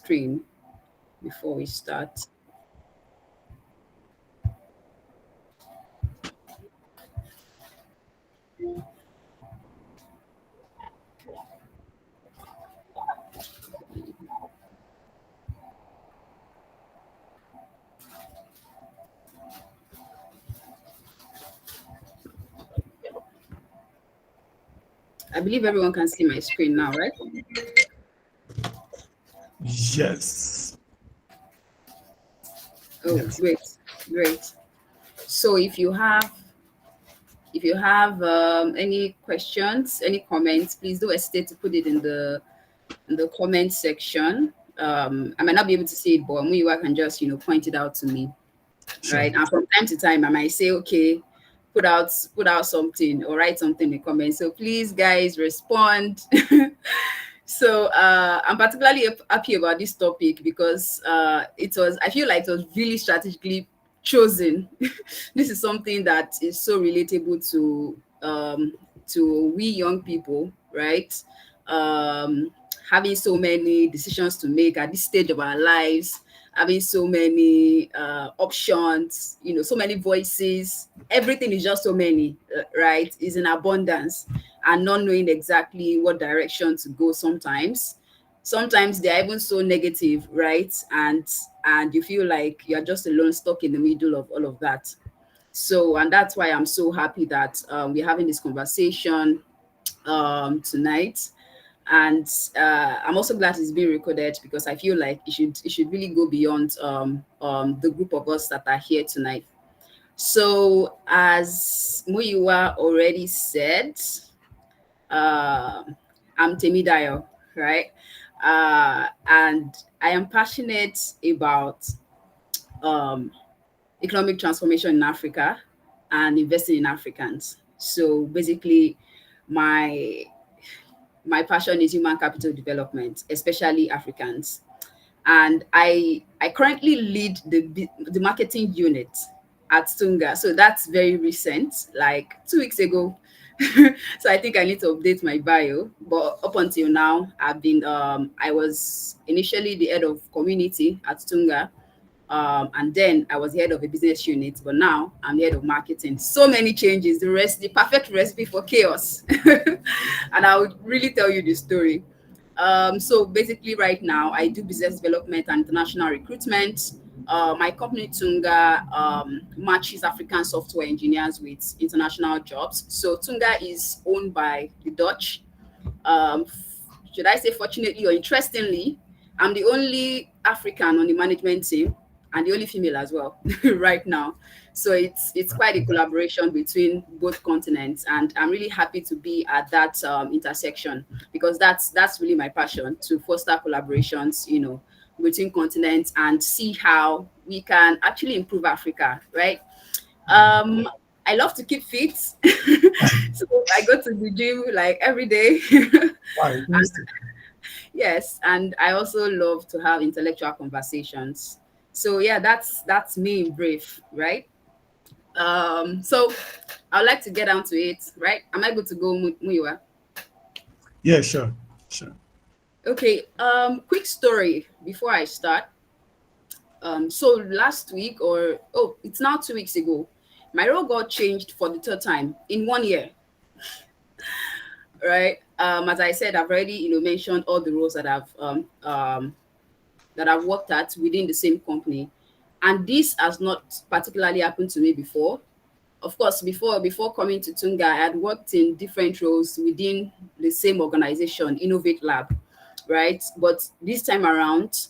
screen before we start. I believe everyone can see my screen now, right? Yes. Oh, Yes. great, great. So if you have any questions, any comments, please don't hesitate to put it in the comment section. I might not be able to see it, but Muyiwa can just point it out to me, Sure. right? And from time to time, I might say, okay, put out something or write something in the comments. So please, guys, respond. So I'm particularly happy about this topic because I feel like it was really strategically chosen. This is something that is so relatable to we young people, right? Um, Having so many decisions to make at this stage of our lives, having so many options, so many voices. Everything is just so many, right? Is in abundance, and not knowing exactly what direction to go. Sometimes they're even so negative, right? And you feel like you're just alone, stuck in the middle of all of that. So, and that's why I'm so happy that we're having this conversation tonight. And I'm also glad it's being recorded because I feel like it should really go beyond the group of us that are here tonight. So, as Muyiwa already said, I'm Temidayo, right? And I am passionate about um, economic transformation in Africa and investing in Africans. So basically, my my passion is human capital development, especially Africans. And I currently lead the marketing unit at Tunga. So that's very recent, like 2 weeks ago. So I think I need to update my bio. But up until now, I was initially the head of community at Tunga. And then I was the head of a business unit, but now I'm the head of marketing. So many changes, the perfect recipe for chaos. And I would really tell you the story. So basically, right now, I do business development and international recruitment. My company Tunga matches African software engineers with international jobs. So Tunga is owned by the Dutch. Should I say fortunately or interestingly, I'm the only African on the management team and the only female as well right now. So it's quite a collaboration between both continents, and I'm really happy to be at that intersection because that's really my passion, to foster collaborations, between continents and see how we can actually improve Africa, right? Um, I love to keep fit, so I go to the gym like every day. Wow, it means to- Yes, and I also love to have intellectual conversations. So yeah, that's me in brief, right? So I'd like to get down to it, right? Am I good to go, Muiwa? Yeah, sure. Sure. Okay. Quick story before I start. So last week, or it's now 2 weeks ago, my role got changed for the third time in 1 year, right? As I said, I've already mentioned all the roles that I've worked at within the same company. And this has not particularly happened to me before. Of course, before coming to Tunga, I had worked in different roles within the same organization, Innovate Lab, right? But this time around,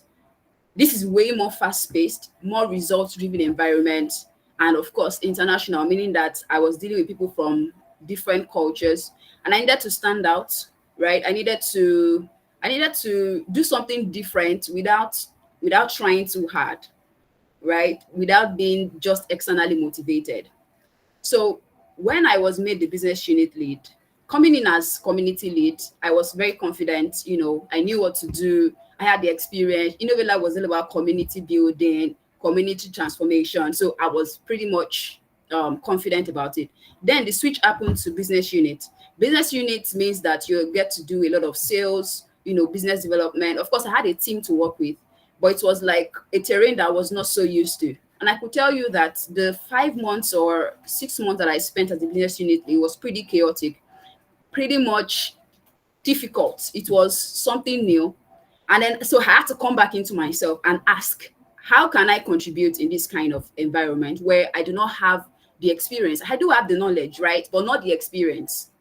this is way more fast-paced, more results-driven environment, and of course, international, meaning that I was dealing with people from different cultures, and I needed to stand out, right? I needed to do something different without trying too hard, right? Without being just externally motivated. So when I was made the business unit lead, coming in as community lead, I was very confident. I knew what to do. I had the experience. Innovela was all about community building, community transformation. So I was pretty much confident about it. Then the switch happened to business unit. Business unit means that you get to do a lot of sales, business development. Of course, I had a team to work with, but it was like a terrain that I was not so used to. And I could tell you that the 5 months or 6 months that I spent at the business unit, it was pretty chaotic, pretty much difficult. It was something new. And then, so I had to come back into myself and ask, how can I contribute in this kind of environment where I do not have the experience? I do have the knowledge, right? But not the experience.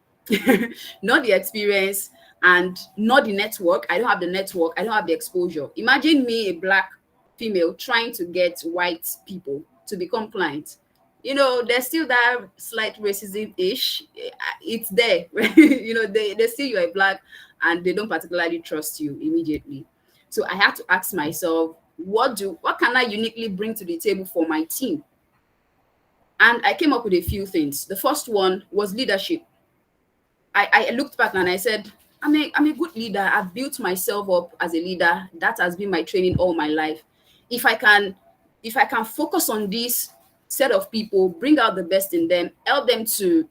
Not the experience and not the network. I don't have the network. I don't have the exposure. Imagine me, a black female, trying to get white people to become clients. There's still that slight racism ish. It's there. They see you're a black and they don't particularly trust you immediately. So I had to ask myself, what can I uniquely bring to the table for my team? And I came up with a few things. The first one was leadership. I looked back and I said, I'm a good leader. I've built myself up as a leader. That has been my training all my life. If I can focus on this set of people, bring out the best in them, help them to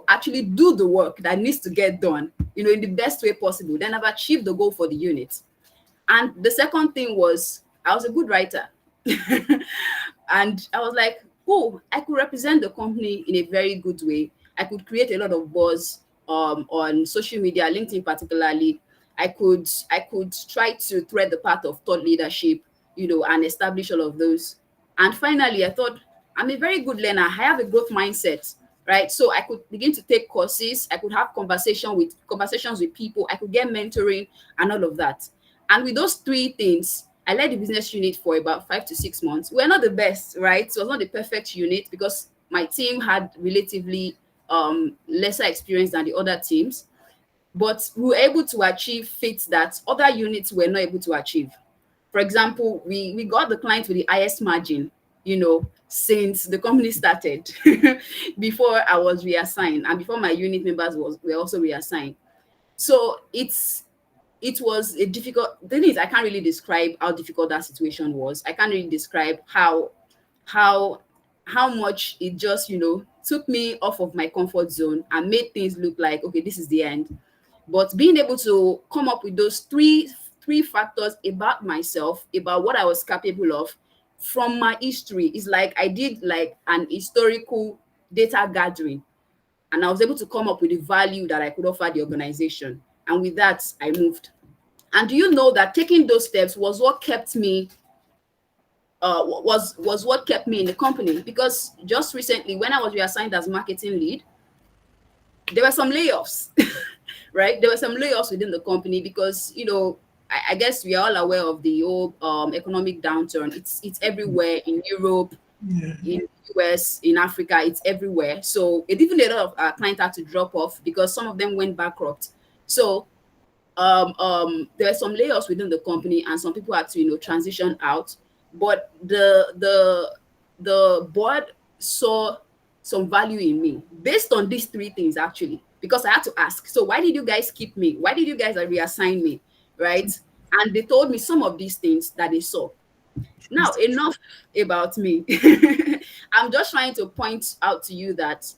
actually do the work that needs to get done, in the best way possible, then I've achieved the goal for the unit. And the second thing was, I was a good writer. And I was like, oh, I could represent the company in a very good way. I could create a lot of buzz on social media, LinkedIn particularly. I could try to thread the path of thought leadership, and establish all of those. And finally, I thought, I'm a very good learner. I have a growth mindset, right? So I could begin to take courses. I could have conversations with people. I could get mentoring and all of that. And with those three things, I led the business unit for about 5 to 6 months. We're not the best, right? So it was not the perfect unit because my team had relatively lesser experience than the other teams, but we were able to achieve feats that other units were not able to achieve. For example, we got the client with the highest margin, since the company started, before I was reassigned and before my unit members were also reassigned. So it was a difficult. The thing is, I can't really describe how difficult that situation was. I can't really describe how how much it just took me off of my comfort zone and made things look like, okay, this is the end. But being able to come up with those three factors about myself, about what I was capable of from my history, is like I did like an historical data gathering, and I was able to come up with the value that I could offer the organization. And with that, I moved. And do you know that taking those steps was what kept me was what kept me in the company? Because just recently, when I was reassigned as marketing lead, there were some layoffs, right? There were some layoffs within the company because I guess we are all aware of the old economic downturn. It's everywhere in Europe, Yeah. in the US, in Africa. It's everywhere. So it even a lot of our clients had to drop off because some of them went bankrupt. So there were some layoffs within the company, and some people had to transition out. But the board saw some value in me based on these three things, actually, because I had to ask, so why did you guys keep me? Why did you guys reassign me, right? And they told me some of these things that they saw. Now, enough about me. I'm just trying to point out to you that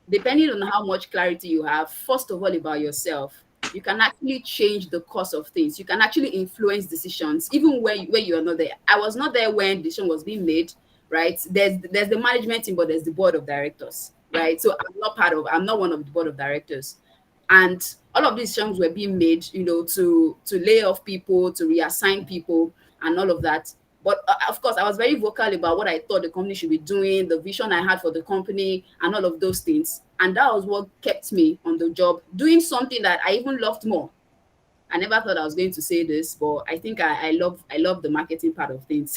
depending on how much clarity you have, first of all, about yourself, you can actually change the course of things. You can actually influence decisions, even where you are not there. I was not there when decision was being made, right? There's the management team, but there's the board of directors, right? So I'm not one of the board of directors. And all of these decisions were being made, to lay off people, to reassign people, and all of that. But of course, I was very vocal about what I thought the company should be doing, the vision I had for the company, and all of those things. And that was what kept me on the job, doing something that I even loved more. I never thought I was going to say this, but I think I love the marketing part of things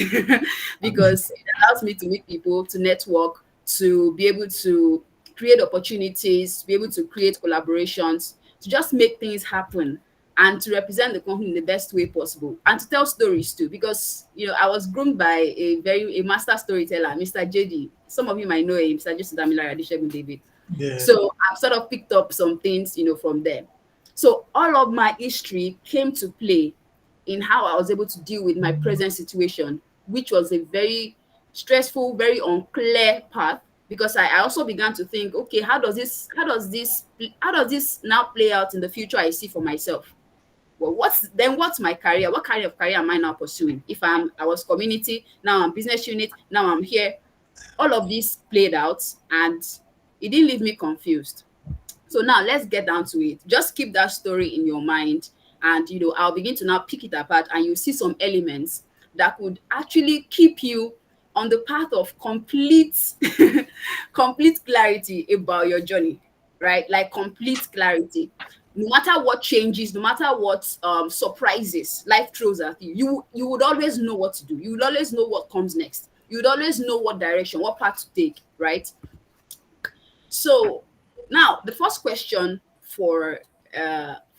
because it allows me to meet people, to network, to be able to create opportunities, to be able to create collaborations, to just make things happen and to represent the company in the best way possible and to tell stories too. Because I was groomed by a master storyteller, Mr. JD. Some of you might know him, Mr. Joseph Damilare Adeshegun David. Yeah. So I've sort of picked up some things, from there. So all of my history came to play in how I was able to deal with my present situation, which was a very stressful, very unclear path. Because I also began to think, okay, how does this now play out in the future I see for myself? well, what's my career? What kind of career am I now pursuing? If I was community, now I'm business unit, now I'm here. All of this played out, and it didn't leave me confused. So now let's get down to it. Just keep that story in your mind, and I'll begin to now pick it apart, and you see some elements that could actually keep you on the path of complete complete clarity about your journey, right? Like complete clarity. No matter what changes, no matter what surprises life throws at you, you would always know what to do. You would always know what comes next. You would always know what direction, what path to take, right? So now the first question for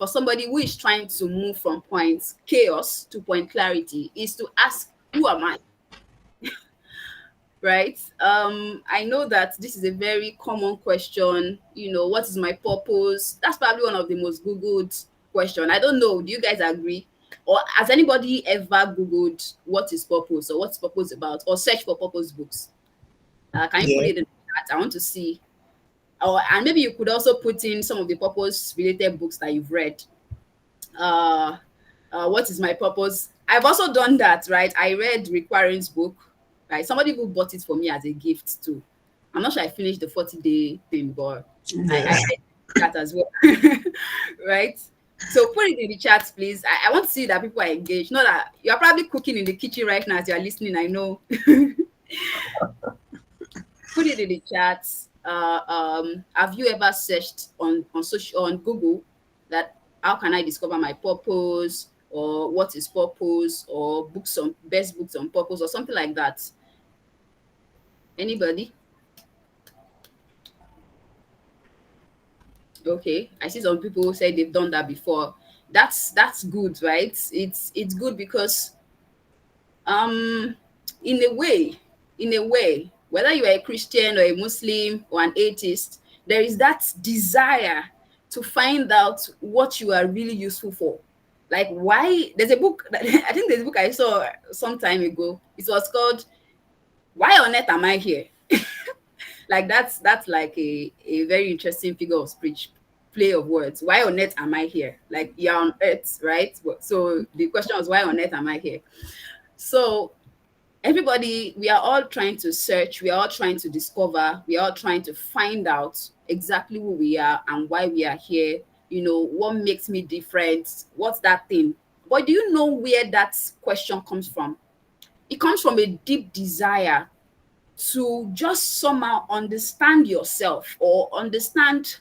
somebody who is trying to move from point chaos to point clarity is to ask, who am I? Right? I know that this is a very common question. What is my purpose? That's probably one of the most Googled question. I don't know. Do you guys agree? Or has anybody ever Googled what is purpose or what's purpose about, or search for purpose books? Can you put Yeah. it in the chat? I want to see. And maybe you could also put in some of the purpose related books that you've read. Uh, what is my purpose? I've also done that, right? I read Rick Warren's book, right? Somebody who bought it for me as a gift too. I'm not sure I finished the 40-day thing, but I Yeah. did that as well, right? So put it in the chat, please. I want to see that people are engaged. Not that you're probably cooking in the kitchen right now as you're listening. I know. Put it in the chat. Have you ever searched on Google that how can I discover my purpose, or what is purpose, or books on best books on purpose, or something like that? Anybody? Okay, I see some people say they've done that before. That's good, right? It's good because um in a way, whether you are a Christian or a Muslim or an atheist, there is that desire to find out what you are really useful for. Like, why? There's a book I think there's a book I saw some time ago. It was called Why on Earth Am I Here? Like, that's like a very interesting figure of speech, play of words. Why on earth am I here? Like, you're on earth, right? So the question was, why on earth am I here? So everybody, we are all trying to search, we are all trying to discover, we are all trying to find out exactly who we are and why we are here. What makes me different? What's that thing? But do you know where that question comes from? It comes from a deep desire to just somehow understand yourself, or understand,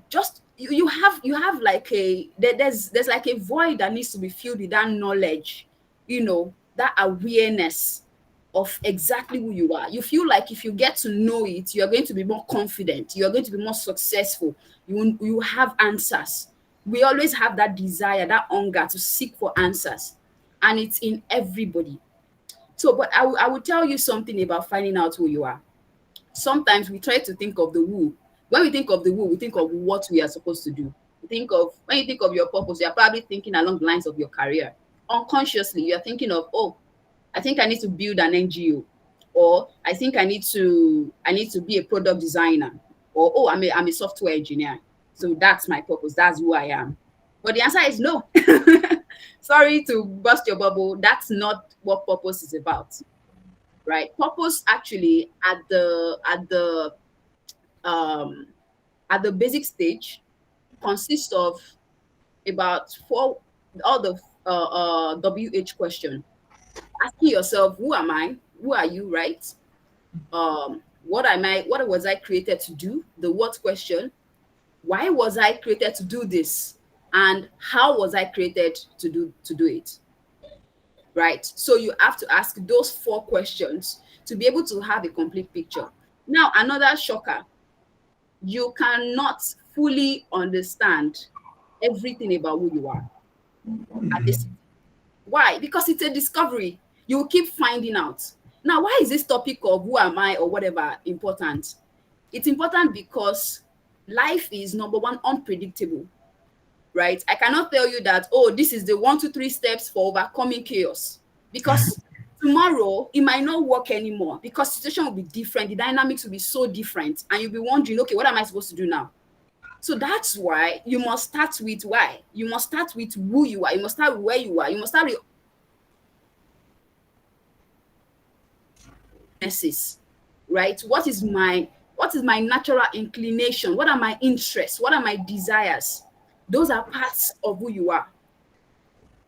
just you have like there's like a void that needs to be filled with that knowledge, that awareness of exactly who you are. You feel like if you get to know it, you're going to be more confident, you're going to be more successful, you have answers. We always have that desire, that hunger to seek for answers, and it's in everybody. So, but I will tell you something about finding out who you are. Sometimes we try to think of the who. When we think of the who, we think of what we are supposed to do. When you think of your purpose, you're probably thinking along the lines of your career. Unconsciously, you're thinking of, oh, I think I need to build an NGO, or I think I need to be a product designer, or oh, I'm a software engineer. So that's my purpose. That's who I am. But the answer is no. Sorry to bust your bubble. That's not what purpose is about, right? Purpose actually um at the basic stage consists of about four, all the WH question. Asking yourself, who am I? Who are you, right? What am I? What was I created to do? The what question. Why was I created to do this? And how was I created to do it? Right? So you have to ask those four questions to be able to have a complete picture. Now, another shocker, you cannot fully understand everything about who you are at this. Why? Because it's a discovery. You will keep finding out. Now, why is this topic of who am I or whatever important? It's important because life is, number one, unpredictable, right? I cannot tell you that, oh, this is the 1, 2, 3 steps for overcoming chaos, because tomorrow it might not work anymore, because situation will be different, the dynamics will be so different, and you'll be wondering, okay, what am I supposed to do now? So that's why you must start with why. You must start with who you are. You must start with where you are. You must start with weaknesses, right? What is my natural inclination? What are my interests? What are my desires? Those are parts of who you are,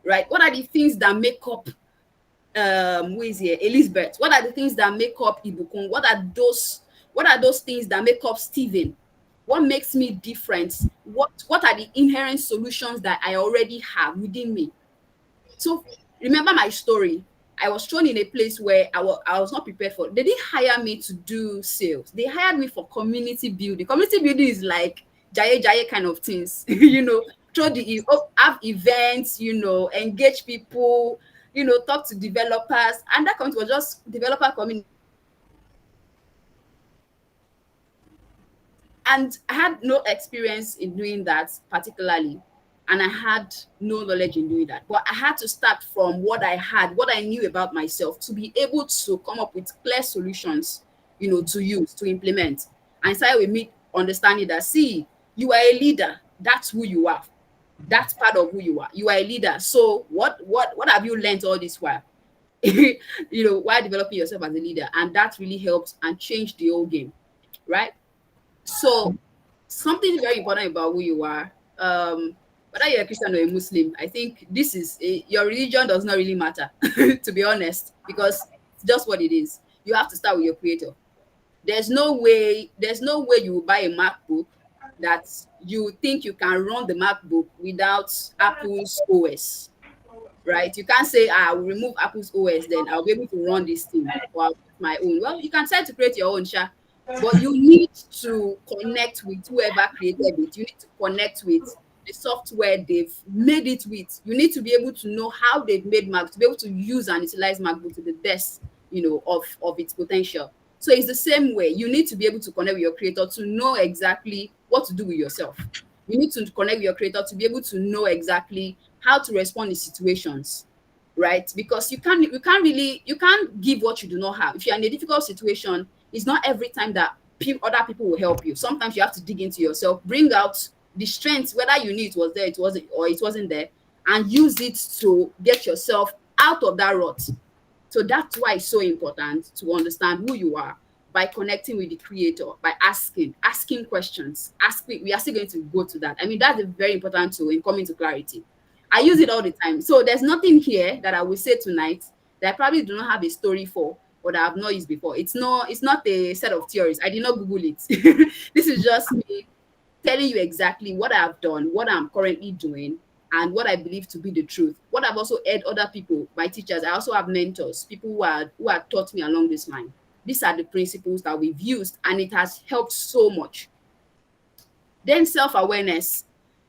right? What are the things that make up who is here? Elizabeth. What are the things that make up Ibukun? What are those things that make up Stephen? What makes me different? What are the inherent solutions that I already have within me? So remember my story. I was thrown in a place where I was not prepared for. They didn't hire me to do sales. They hired me for community building. Community building is like jaye jaye kind of things, throw have events, engage people, talk to developers. And that community was just developer community. And I had no experience in doing that particularly, and I had no knowledge in doing that, but I had to start from what I had, what I knew about myself, to be able to come up with clear solutions, to use, to implement. And so with me understanding that, see, you are a leader. That's who you are. That's part of who you are. You are a leader. So what have you learned all this while? While developing yourself as a leader? And that really helped and changed the whole game, right? So something very important about who you are, whether you're a Christian or a Muslim, I think your religion does not really matter, to be honest, because it's just what it is. You have to start with your creator. There's no way you will buy a MacBook that you think you can run the MacBook without Apple's OS, right? You can't say, I will remove Apple's OS, then I'll be able to run this thing or I'll put my own. Well, you can try to create your own, sha, but you need to connect with whoever created it. You need to connect with the software they've made it with. You need to be able to know how they've made Mac, to be able to use and utilize MacBook to the best, of its potential. So it's the same way. You need to be able to connect with your creator to know exactly what to do with yourself. You need to connect with your creator to be able to know exactly how to respond in situations, right? Because you can't give what you do not have. If you're in a difficult situation, it's not every time that other people will help you. Sometimes you have to dig into yourself, bring out the strength, whether you knew it was there, it wasn't there, and use it to get yourself out of that rut. So that's why it's so important to understand who you are by connecting with the creator, by asking questions. We are still going to go to that. I mean, that's a very important tool in coming to clarity. I use it all the time. So there's nothing here that I will say tonight that I probably do not have a story for or that I've not used before. It's not a set of theories. I did not Google it. This is just me telling you exactly what I've done, what I'm currently doing, and what I believe to be the truth. What I've also heard other people, my teachers, I also have mentors, people who are taught me along this line. These are the principles that we've used, and it has helped so much. Then self-awareness.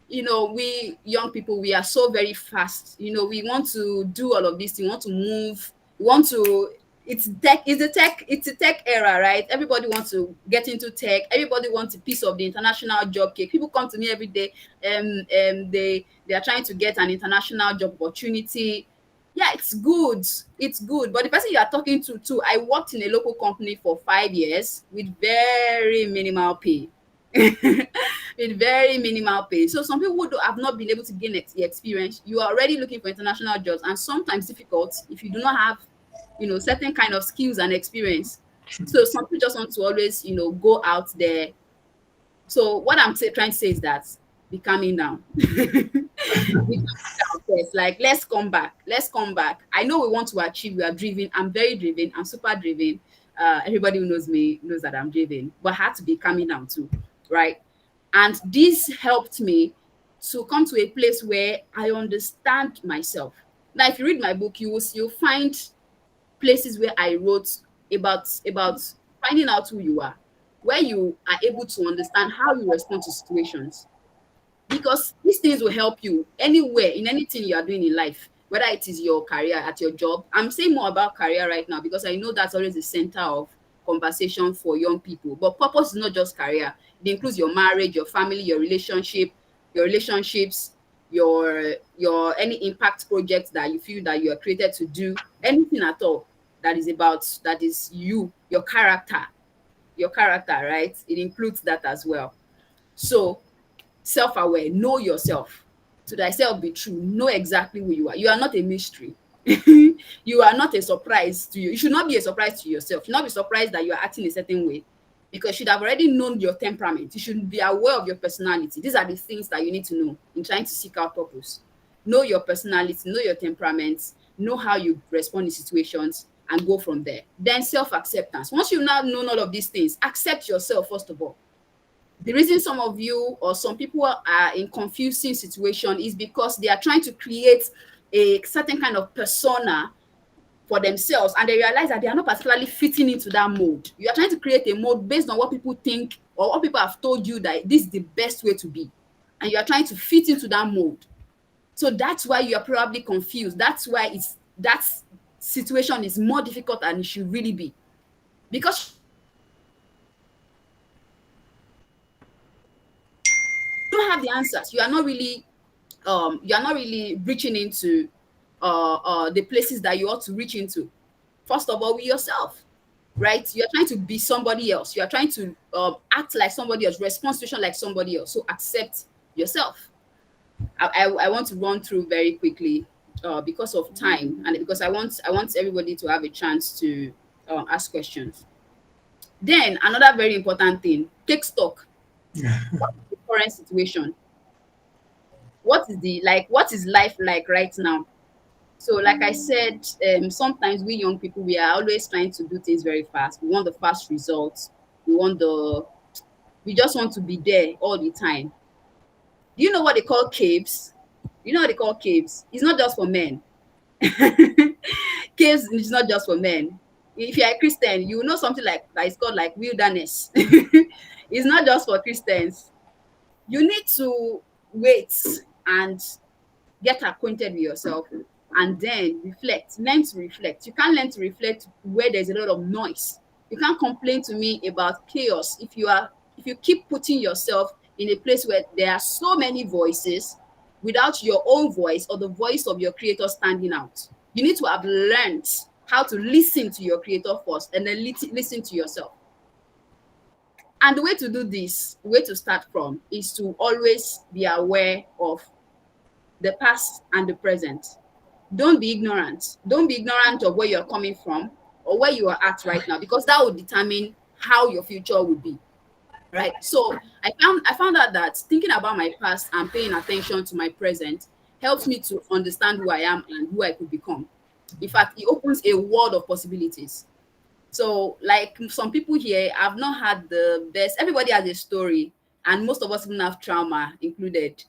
We young people, we are so very fast. We want to do all of this. We want to move. We want to. It's a tech era, right? Everybody wants to get into tech. Everybody wants a piece of the international job cake. People come to me every day. They are trying to get an international job opportunity. Yeah, it's good. It's good. But the person you are talking to too, I worked in a local company for 5 years with very minimal pay. With very minimal pay. So some people who have not been able to gain the experience, you are already looking for international jobs, and sometimes difficult if you do not have, certain kind of skills and experience. So some people just want to always, go out there. So what I'm trying to say is that be calming down. Be calming down first. Like, let's come back. Let's come back. I know we want to achieve. We are driven. I'm very driven. I'm super driven. Everybody who knows me knows that I'm driven, but I had to be calming down too, right? And this helped me to come to a place where I understand myself. Now, if you read my book, you'll find places where I wrote about finding out who you are, where you are able to understand how you respond to situations, because these things will help you anywhere in anything you are doing in life, whether it is your career at your job. I'm saying more about career right now because I know that's always the center of conversation for young people. But purpose is not just career. It includes your marriage, your family, your relationships, your any impact project that you feel that you are created to do, anything at all that is you, your character, right? It includes that as well. So self-aware, know yourself. To thyself be true, know exactly who you are. You are not a mystery. You are not a surprise to you. You should not be a surprise to yourself. You should not be surprised that you are acting a certain way, because you should have already known your temperament. You should be aware of your personality. These are the things that you need to know in trying to seek out purpose. Know your personality, know your temperament, know how you respond in situations, and go from there. Then self-acceptance. Once you've now known all of these things, accept yourself first of all. The reason some of you or some people are in confusing situation is because they are trying to create a certain kind of persona for themselves, and they realize that they are not particularly fitting into that mold. You are trying to create a mold based on what people think or what people have told you that this is the best way to be, and you are trying to fit into that mold. So that's why you are probably confused. That's why that situation is more difficult than it should really be, because you don't have the answers. You are not really reaching into the places that you ought to reach into. First of all, with yourself, right? You're trying to be somebody else. You are trying to act like somebody else, respond to situation like somebody else. So accept yourself. I want to run through very quickly because of time, and because I want everybody to have a chance to ask questions. Then another very important thing: take stock. What is the current situation? What is life like right now? So, like I said, sometimes we young people, we are always trying to do things very fast. We want the fast results. We just want to be there all the time. Do you know what they call caves? You know what they call caves? It's not just for men. Caves is not just for men. If you're a Christian, you know something like that is called like wilderness. It's not just for Christians. You need to wait and get acquainted with yourself, and then reflect. Learn to reflect. You can't learn to reflect where there's a lot of noise. You can't complain to me about chaos if you keep putting yourself in a place where there are so many voices without your own voice or the voice of your creator standing out. You need to have learned how to listen to your creator first, and then listen to yourself. And the way to do this, the way to start from, is to always be aware of the past and the present. Don't be ignorant. Don't be ignorant of where you're coming from or where you are at right now, because that will determine how your future will be. Right. So I found out that thinking about my past and paying attention to my present helps me to understand who I am and who I could become. In fact, it opens a world of possibilities. So, like some people here, I've not had the best. Everybody has a story, and most of us even have trauma included.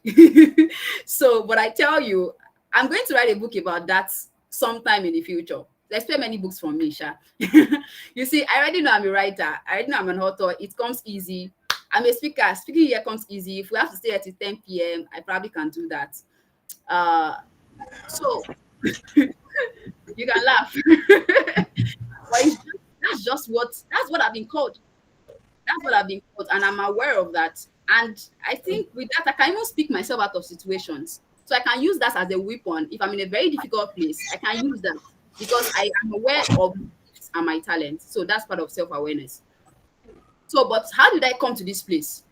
So, but I tell you, I'm going to write a book about that sometime in the future. Expect many books from me, Sha. You see, I already know I'm a writer. I already know I'm an author. It comes easy. I'm a speaker. Speaking here comes easy. If we have to stay at 10 p.m., I probably can do that. Uh, so you can laugh. But that's what I've been called. That's what I've been called, and I'm aware of that. And I think with that, I can even speak myself out of situations. So I can use that as a weapon. If I'm in a very difficult place, I can use that because I am aware of my gifts and my talents. So that's part of self-awareness. So, but how did I come to this place?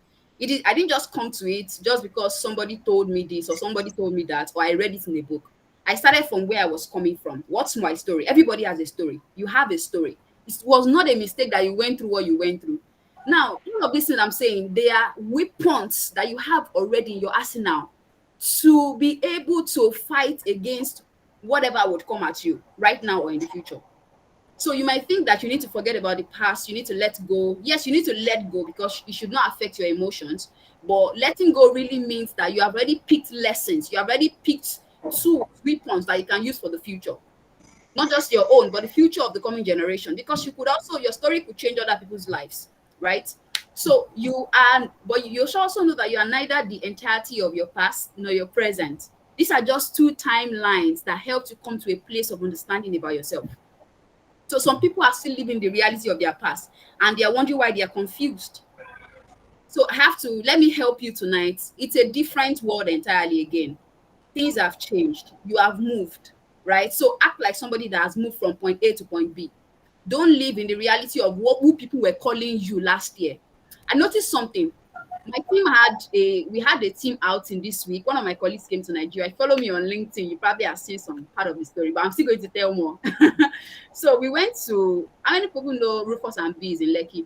I didn't just come to it just because somebody told me this or somebody told me that, or I read it in a book. I started from where I was coming from. What's my story? Everybody has a story. You have a story. It was not a mistake that you went through what you went through. Now, all of this thing I'm saying, they are weapons that you have already in your arsenal to be able to fight against whatever would come at you right now or in the future. So you might think that you need to forget about the past, you need to let go. Yes, you need to let go because it should not affect your emotions. But letting go really means that you have already picked lessons, you have already picked tools, weapons that you can use for the future. Not just your own, but the future of the coming generation. Because your story could change other people's lives, right? So but you should also know that you are neither the entirety of your past nor your present. These are just two timelines that help you come to a place of understanding about yourself. So some people are still living the reality of their past and they are wondering why they are confused. So let me help you tonight. It's a different world entirely again. Things have changed. You have moved, right? So act like somebody that has moved from point A to point B. Don't live in the reality of who people were calling you last year. I noticed something. My team we had a team outing this week. One of my colleagues came to Nigeria. Follow me on LinkedIn. You probably have seen some part of the story, but I'm still going to tell more. So we went to, how many people know Rufus and Bees in Lekki?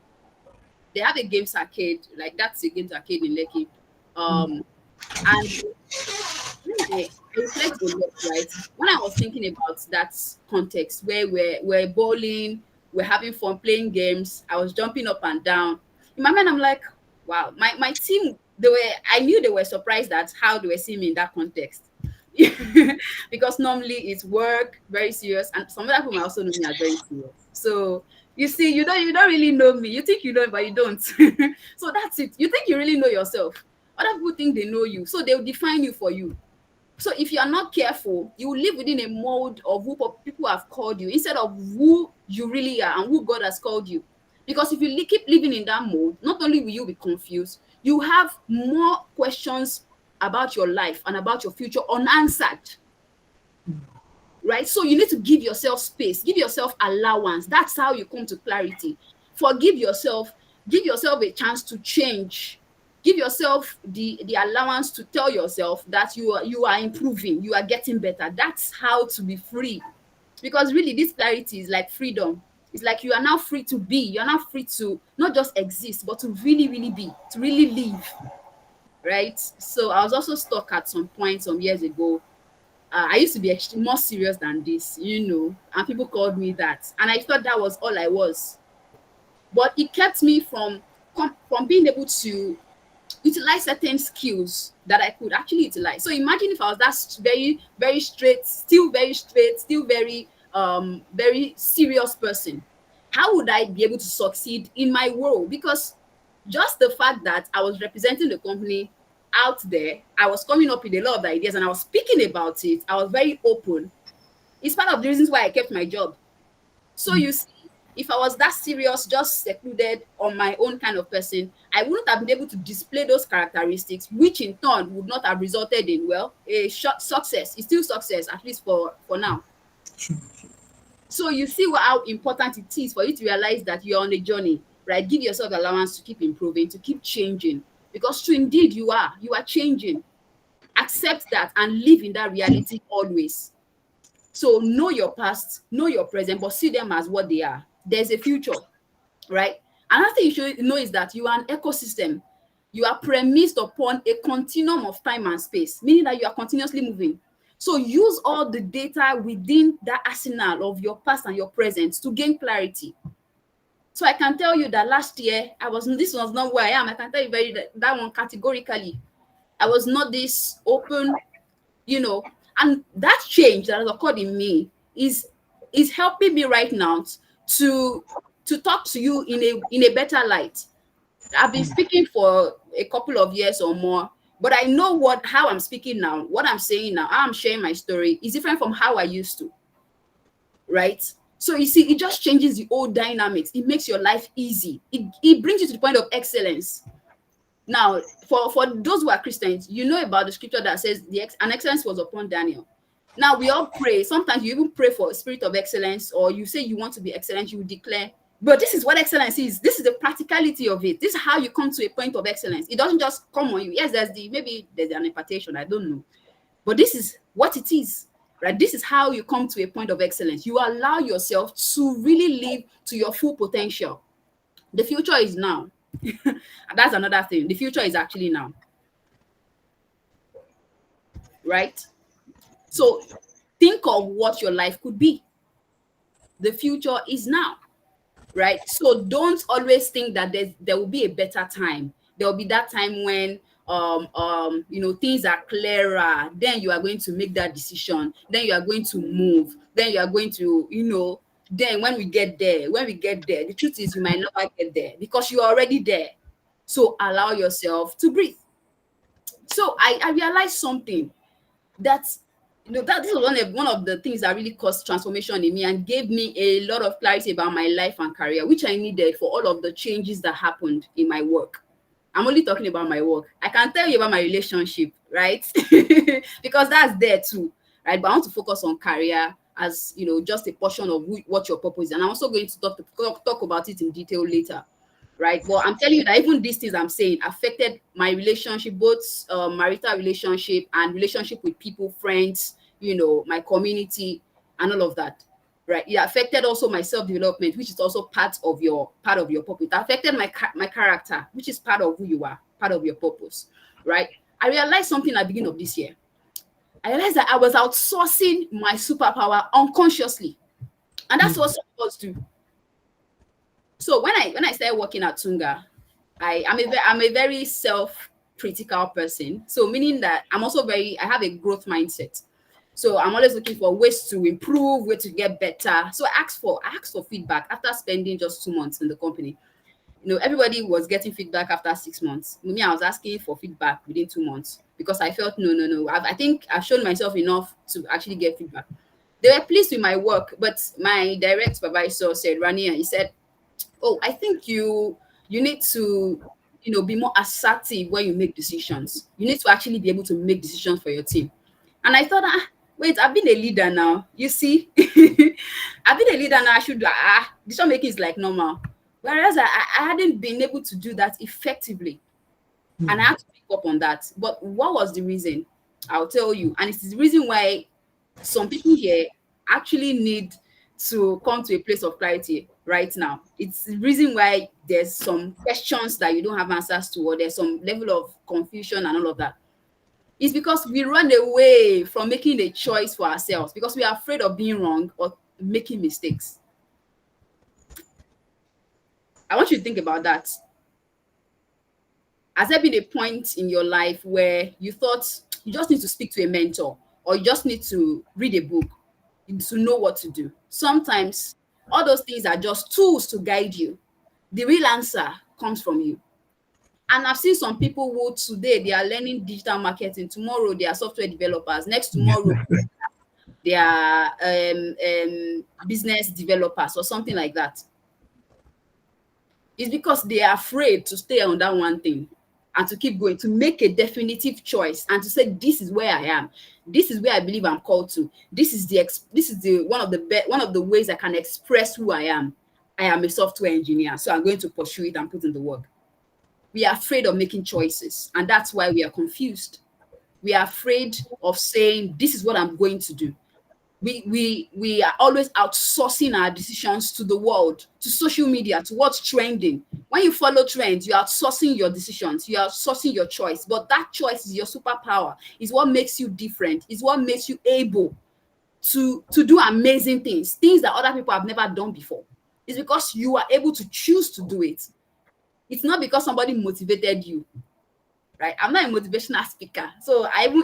They have a games arcade, like that's a games arcade in Lekki. And I reflect a lot, right? When I was thinking about that context where we're bowling, we're having fun playing games, I was jumping up and down. In my mind, I'm like, wow, my team, I knew they were surprised at how they were seeing me in that context. Because normally it's work, very serious, and some other people might also know me as very serious. So you see, you don't really know me. You think you know, but you don't. So that's it. You think you really know yourself. Other people think they know you, so they'll define you for you. So if you are not careful, you will live within a mold of who people have called you instead of who you really are and who God has called you. Because if you keep living in that mold, not only will you be confused, you have more questions about your life and about your future unanswered. Right? So you need to give yourself space, give yourself allowance. That's how you come to clarity. Forgive yourself, give yourself a chance to change. Give yourself the allowance to tell yourself that you are improving, you are getting better. That's how to be free. Because really, this clarity is like freedom. It's like you are now free to be. You're now free to not just exist, but to really, really be, to really live. Right? So I was also stuck at some point some years ago. I used to be more serious than this, and people called me that. And I thought that was all I was. But it kept me from being able to utilize certain skills that I could actually utilize. So imagine if I was that very, very straight, still very serious person. How would I be able to succeed in my role? Because just the fact that I was representing the company out there, I was coming up with a lot of ideas and I was speaking about it. I was very open. It's part of the reasons why I kept my job. So you see, if I was that serious, just secluded on my own kind of person, I wouldn't have been able to display those characteristics, which in turn would not have resulted in, well, a short success. It's still success, at least for now. So you see how important it is for you to realize that you're on a journey, right? Give yourself allowance to keep improving, to keep changing, because true indeed you are changing. Accept that and live in that reality always. So know your past, know your present, but see them as what they are. There's a future, right? Another thing you should know is that you are an ecosystem. You are premised upon a continuum of time and space, meaning that you are continuously moving. So use all the data within that arsenal of your past and your present to gain clarity. So I can tell you that last year, this was not where I am. I can tell you that one categorically. I was not this open, and that change that has occurred in me is helping me right now to talk to you in a better light. I've been speaking for a couple of years or more, but I know how I'm speaking now, what I'm saying now, how I'm sharing my story is different from how I used to, right? So you see, it just changes the old dynamics. It makes your life easy. It brings you to the point of excellence. Now, for those who are Christians, you know about the scripture that says an excellence was upon Daniel. Now, we all pray. Sometimes you even pray for a spirit of excellence, or you say you want to be excellent, you declare. But this is what excellence is. This is the practicality of it. This is how you come to a point of excellence. It doesn't just come on you. Yes, maybe there's an impartation, I don't know. But this is what it is, right? This is how you come to a point of excellence. You allow yourself to really live to your full potential. The future is now. That's another thing. The future is actually now. Right? So think of what your life could be. The future is now. Right? So don't always think that there will be a better time. There will be that time when things are clearer. Then you are going to make that decision. Then you are going to move. Then you are going to, then when we get there, the truth is you might not get there because you are already there. So allow yourself to breathe. So I realized something that that this was one of the things that really caused transformation in me and gave me a lot of clarity about my life and career, which I needed for all of the changes that happened in my work. I'm only talking about my work. I can tell you about my relationship, right? Because that's there too, right? But I want to focus on career as just a portion of what your purpose is. And I'm also going to talk about it in detail later. right? But I'm telling you that even these things I'm saying affected my relationship, both marital relationship and relationship with people, friends, my community, and all of that, right? It affected also my self development, which is also part of your purpose. It affected my character, which is part of who you are, part of your purpose, right? I realized something at the beginning of this year. I realized that I was outsourcing my superpower unconsciously, and that's what some of us do. So when I started working at Tunga, I'm a very self-critical person. So meaning that I have a growth mindset. So I'm always looking for ways to improve, ways to get better. So I asked for feedback after spending just 2 months in the company. Everybody was getting feedback after 6 months. Me, I was asking for feedback within 2 months because I felt no, no, no. I think I've shown myself enough to actually get feedback. They were pleased with my work, but my direct supervisor said, Rania, he said, oh, I think you need to, be more assertive when you make decisions. You need to actually be able to make decisions for your team. And I thought, wait, I've been a leader now. You see, I've been a leader now. I should decision making is like normal. Whereas I hadn't been able to do that effectively. And I had to pick up on that. But what was the reason? I'll tell you. And it's the reason why some people here actually need to come to a place of clarity right now. It's the reason why there's some questions that you don't have answers to, or there's some level of confusion and all of that. It's because we run away from making a choice for ourselves because we are afraid of being wrong or making mistakes. I want you to think about that. Has there been a point in your life where you thought you just need to speak to a mentor or you just need to read a book to know what to do? Sometimes all those things are just tools to guide you. The real answer comes from you. And I've seen some people who today they are learning digital marketing, tomorrow they are software developers, next tomorrow they are business developers or something like that. It's because they are afraid to stay on that one thing and to keep going, to make a definitive choice and to say, this is where I am. This is where I believe I'm called to. This is the one of the ways I can express who I am. I am a software engineer, so I'm going to pursue it and put in the work. We are afraid of making choices, and that's why we are confused. We are afraid of saying, this is what I'm going to do. We are always outsourcing our decisions to the world, to social media, to what's trending. When you follow trends, you are outsourcing your decisions, you are outsourcing your choice. But that choice is your superpower, is what makes you different, is what makes you able to do amazing things that other people have never done before. It's because you are able to choose to do it. It's not because somebody motivated you. Right? I'm not a motivational speaker, so I'm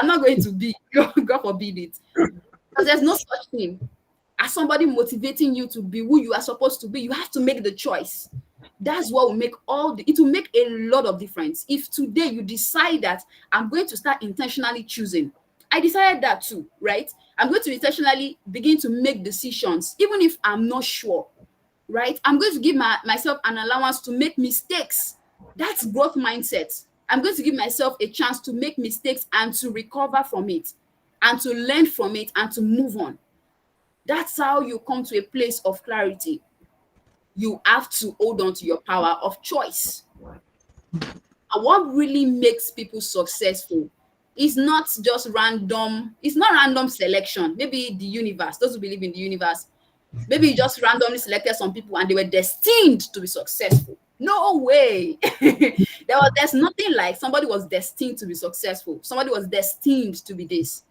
not going to be, God forbid it. Because there's no such thing as somebody motivating you to be who you are supposed to be. You have to make the choice. That's what will make it will make a lot of difference. If today you decide that I'm going to start intentionally choosing, I decided that too, right? I'm going to intentionally begin to make decisions, even if I'm not sure, right? I'm going to give myself an allowance to make mistakes. That's growth mindset. I'm going to give myself a chance to make mistakes and to recover from it and to learn from it and to move on. That's how you come to a place of clarity. You have to hold on to your power of choice. And what really makes people successful is not just random, it's not random selection. Maybe the universe, those who believe in the universe, maybe you just randomly selected some people and they were destined to be successful. No way. There's nothing like somebody was destined to be successful. Somebody was destined to be this.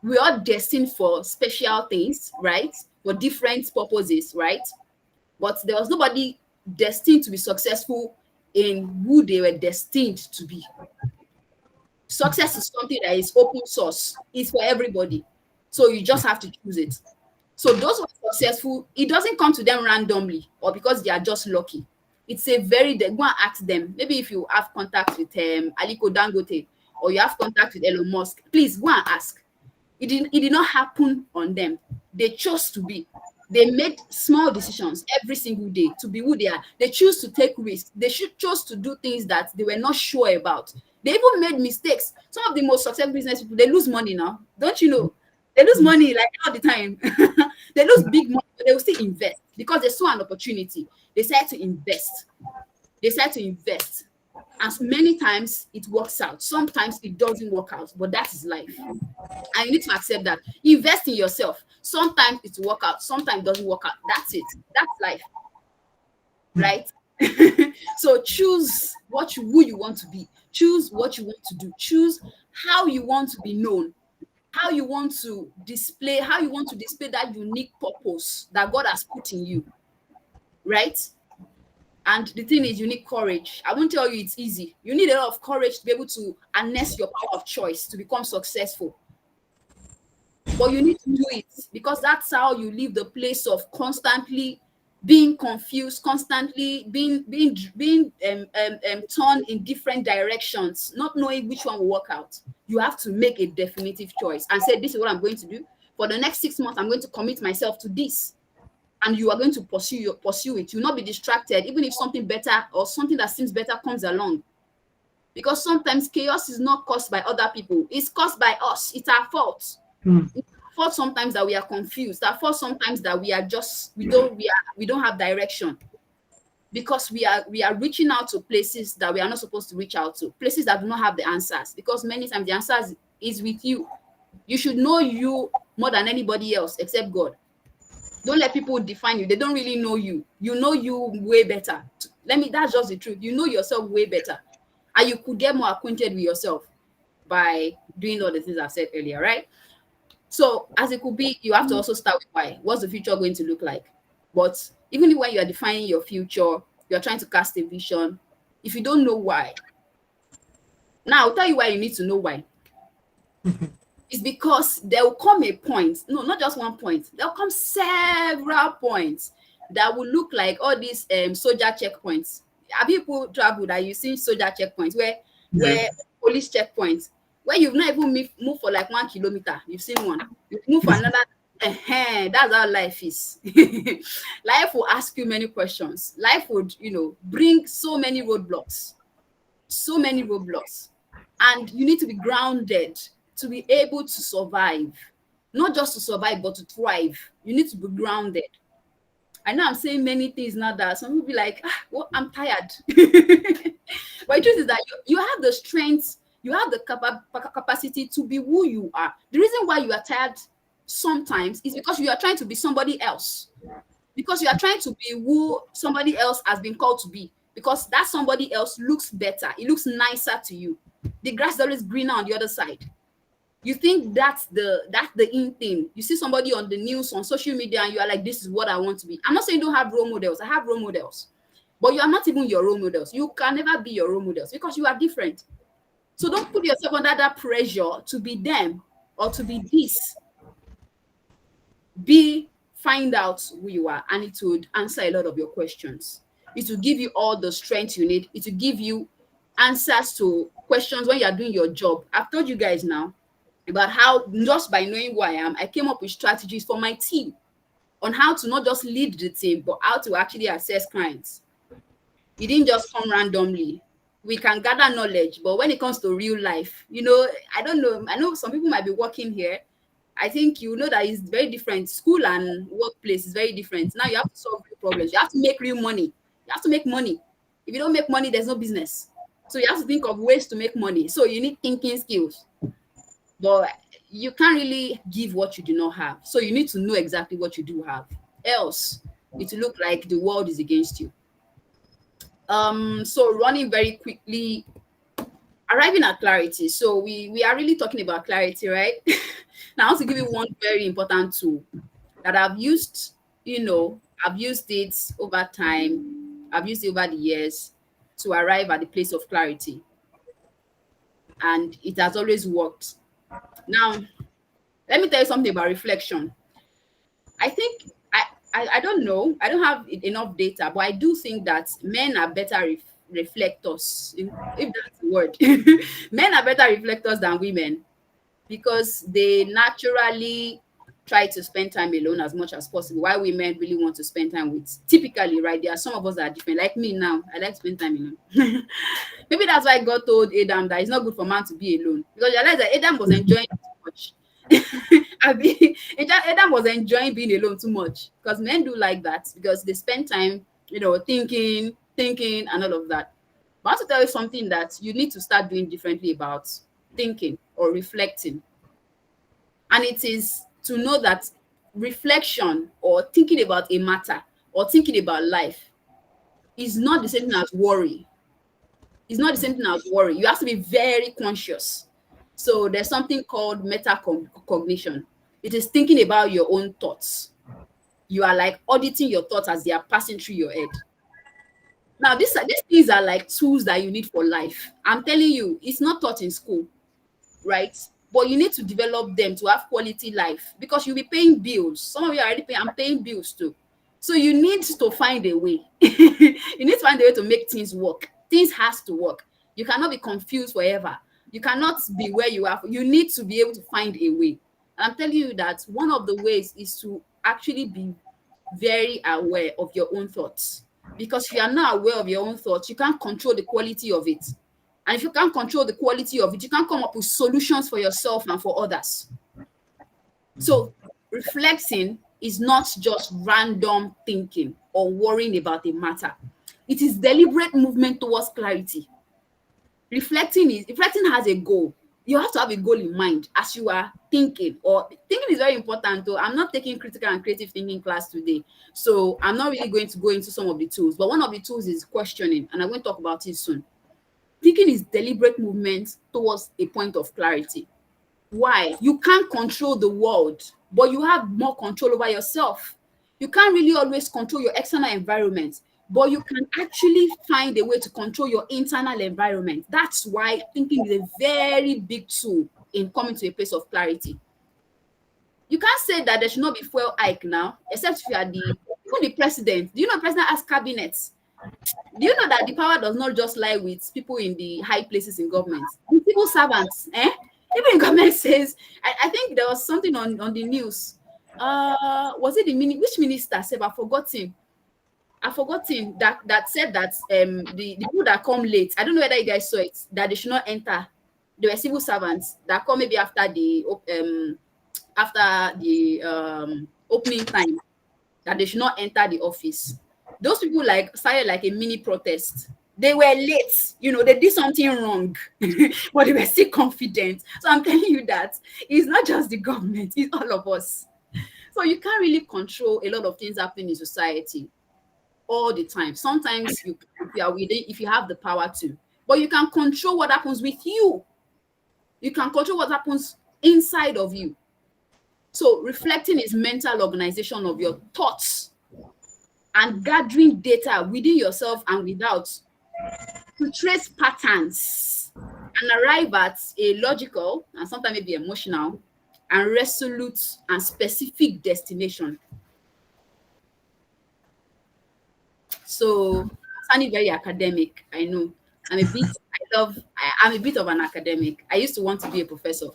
We are destined for special things, right? For different purposes, right? But there was nobody destined to be successful in who they were destined to be. Success is something that is open source. It's for everybody. So you just have to choose it. So those who are successful, it doesn't come to them randomly or because they are just lucky. It's go and ask them. Maybe if you have contact with Aliko Dangote or you have contact with Elon Musk, please go and ask. It did not happen on them. They chose to be. They made small decisions every single day to be who they are. They choose to take risks. They chose to do things that they were not sure about. They even made mistakes. Some of the most successful business people, they lose money now. Don't you know? They lose money like all the time. They lose big money, but they will still invest because they saw an opportunity. They decide to invest. They decide to invest. And many times it works out. Sometimes it doesn't work out, but that is life. And you need to accept that. Invest in yourself. Sometimes it will work out, sometimes it doesn't work out. That's it. That's life. Right? So choose who you want to be. Choose what you want to do. Choose how you want to be known. How you want to display that unique purpose that God has put in you. Right? And the thing is, you need courage. I won't tell you it's easy. You need a lot of courage to be able to harness your power of choice to become successful. But you need to do it, because that's how you leave the place of constantly being confused, constantly being torn in different directions, not knowing which one will work out. You have to make a definitive choice and say, this is what I'm going to do. For the next 6 months, I'm going to commit myself to this. And you are going to pursue it. You'll not be distracted, even if something better or something that seems better comes along. Because sometimes chaos is not caused by other people. It's caused by us. It's our fault. It's our fault sometimes that we are confused. Our fault sometimes that we are just we don't have direction. Because we are reaching out to places that we are not supposed to reach out to. Places that do not have the answers. Because many times the answers is with you. You should know you more than anybody else except God. Don't let people define you. They don't really know you. You know you way better. That's just the truth. You know yourself way better. And you could get more acquainted with yourself by doing all the things I've said earlier, right? So as it could be, you have to also start with why. What's the future going to look like? But even when you are defining your future, you're trying to cast a vision. If you don't know why, now I'll tell you why you need to know why. It's because there will come a point, no, not just one point, there will come several points that will look like all these soldier checkpoints. Have people traveled that you've seen soldier checkpoints where police checkpoints, where you've not even moved for like 1 kilometer, you've seen one, you move for another. That's how life is. Life will ask you many questions. Life would, bring so many roadblocks, and you need to be grounded to be able to survive. Not just to survive, but to thrive. You need to be grounded. I know I'm saying many things now that some people be like, well, I'm tired. But the truth is that you have the strength, you have the capacity to be who you are. The reason why you are tired sometimes is because you are trying to be somebody else. Because you are trying to be who somebody else has been called to be. Because that somebody else looks better. It looks nicer to you. The grass is always greener on the other side. You think that's the in thing. You see somebody on the news, on social media, and you are like, this is what I want to be. I'm not saying you don't have role models. I have role models. But you are not even your role models. You can never be your role models because you are different. So don't put yourself under that pressure to be them or to be this. Find out who you are, and it would answer a lot of your questions. It will give you all the strength you need. It will give you answers to questions when you are doing your job. I've told you guys now about how, just by knowing who I am, I came up with strategies for my team on how to not just lead the team, but how to actually assess clients. It didn't just come randomly. We can gather knowledge, but when it comes to real life, I don't know. I know some people might be working here. I think you know that it's very different. School and workplace is very different. Now you have to solve real problems. You have to make real money. You have to make money. If you don't make money, there's no business. So you have to think of ways to make money. So you need thinking skills. But you can't really give what you do not have. So you need to know exactly what you do have. Else, it will look like the world is against you. So running very quickly, arriving at clarity. So we are really talking about clarity, right? Now I want to give you one very important tool that I've used, I've used it over time. I've used it over the years to arrive at the place of clarity. And it has always worked. Now, let me tell you something about reflection. I think, I don't know, I don't have enough data, but I do think that men are better reflectors, if that's the word. Men are better reflectors than women because they naturally try to spend time alone as much as possible, while women really want to spend time with, typically, right? There are some of us that are different. Like me now, I like to spend time alone. Maybe that's why God told Adam that it's not good for man to be alone, because you realize that Adam was enjoying it too much. Adam was enjoying being alone too much, because men do like that, because they spend time thinking, and all of that. But I want to tell you something that you need to start doing differently about thinking or reflecting. And it is to know that reflection or thinking about a matter or thinking about life is not the same thing as worry. It's not the same thing as worry. You have to be very conscious. So there's something called metacognition. It is thinking about your own thoughts. You are like auditing your thoughts as they are passing through your head. Now, these things are like tools that you need for life. I'm telling you, it's not taught in school, right? But you need to develop them to have quality life because you'll be paying bills. Some of you are already paying, I'm paying bills too. So you need to find a way. You need to find a way to make things work. Things has to work. You cannot be confused forever. You cannot be where you are. You need to be able to find a way. And I'm telling you that one of the ways is to actually be very aware of your own thoughts. Because if you are not aware of your own thoughts, you can't control the quality of it. And if you can't control the quality of it, you can't come up with solutions for yourself and for others. So reflecting is not just random thinking or worrying about a matter. It is deliberate movement towards clarity. Reflecting has a goal. You have to have a goal in mind as you are thinking. Or thinking is very important though. I'm not taking critical and creative thinking class today. So I'm not really going to go into some of the tools. But one of the tools is questioning, and I'm going to talk about it soon. Thinking is deliberate movement towards a point of clarity. Why? You can't control the world, but you have more control over yourself. You can't really always control your external environment, but you can actually find a way to control your internal environment. That's why thinking is a very big tool in coming to a place of clarity. You can't say that there should not be fuel hike now, except if you are even the president. Do you know the president has cabinets? Do you know that the power does not just lie with people in the high places in government? The civil servants, even in government says, I think there was something on the news. Was it which minister said? I forgot him that said that the people that come late, I don't know whether you guys saw it, that they should not enter. They were civil servants that come maybe after the opening time, that they should not enter the office. Those people like started like a mini protest. They were late, they did something wrong, but they were still confident. So I'm telling you that it's not just the government, it's all of us. So you can't really control a lot of things happening in society all the time. Sometimes if you have the power to, but you can control what happens with you. You can control what happens inside of you. So reflecting is mental organization of your thoughts and gathering data within yourself and without to trace patterns and arrive at a logical and sometimes maybe emotional and resolute and specific destination. So sounding very academic, I know. I'm a bit of an academic. I used to want to be a professor,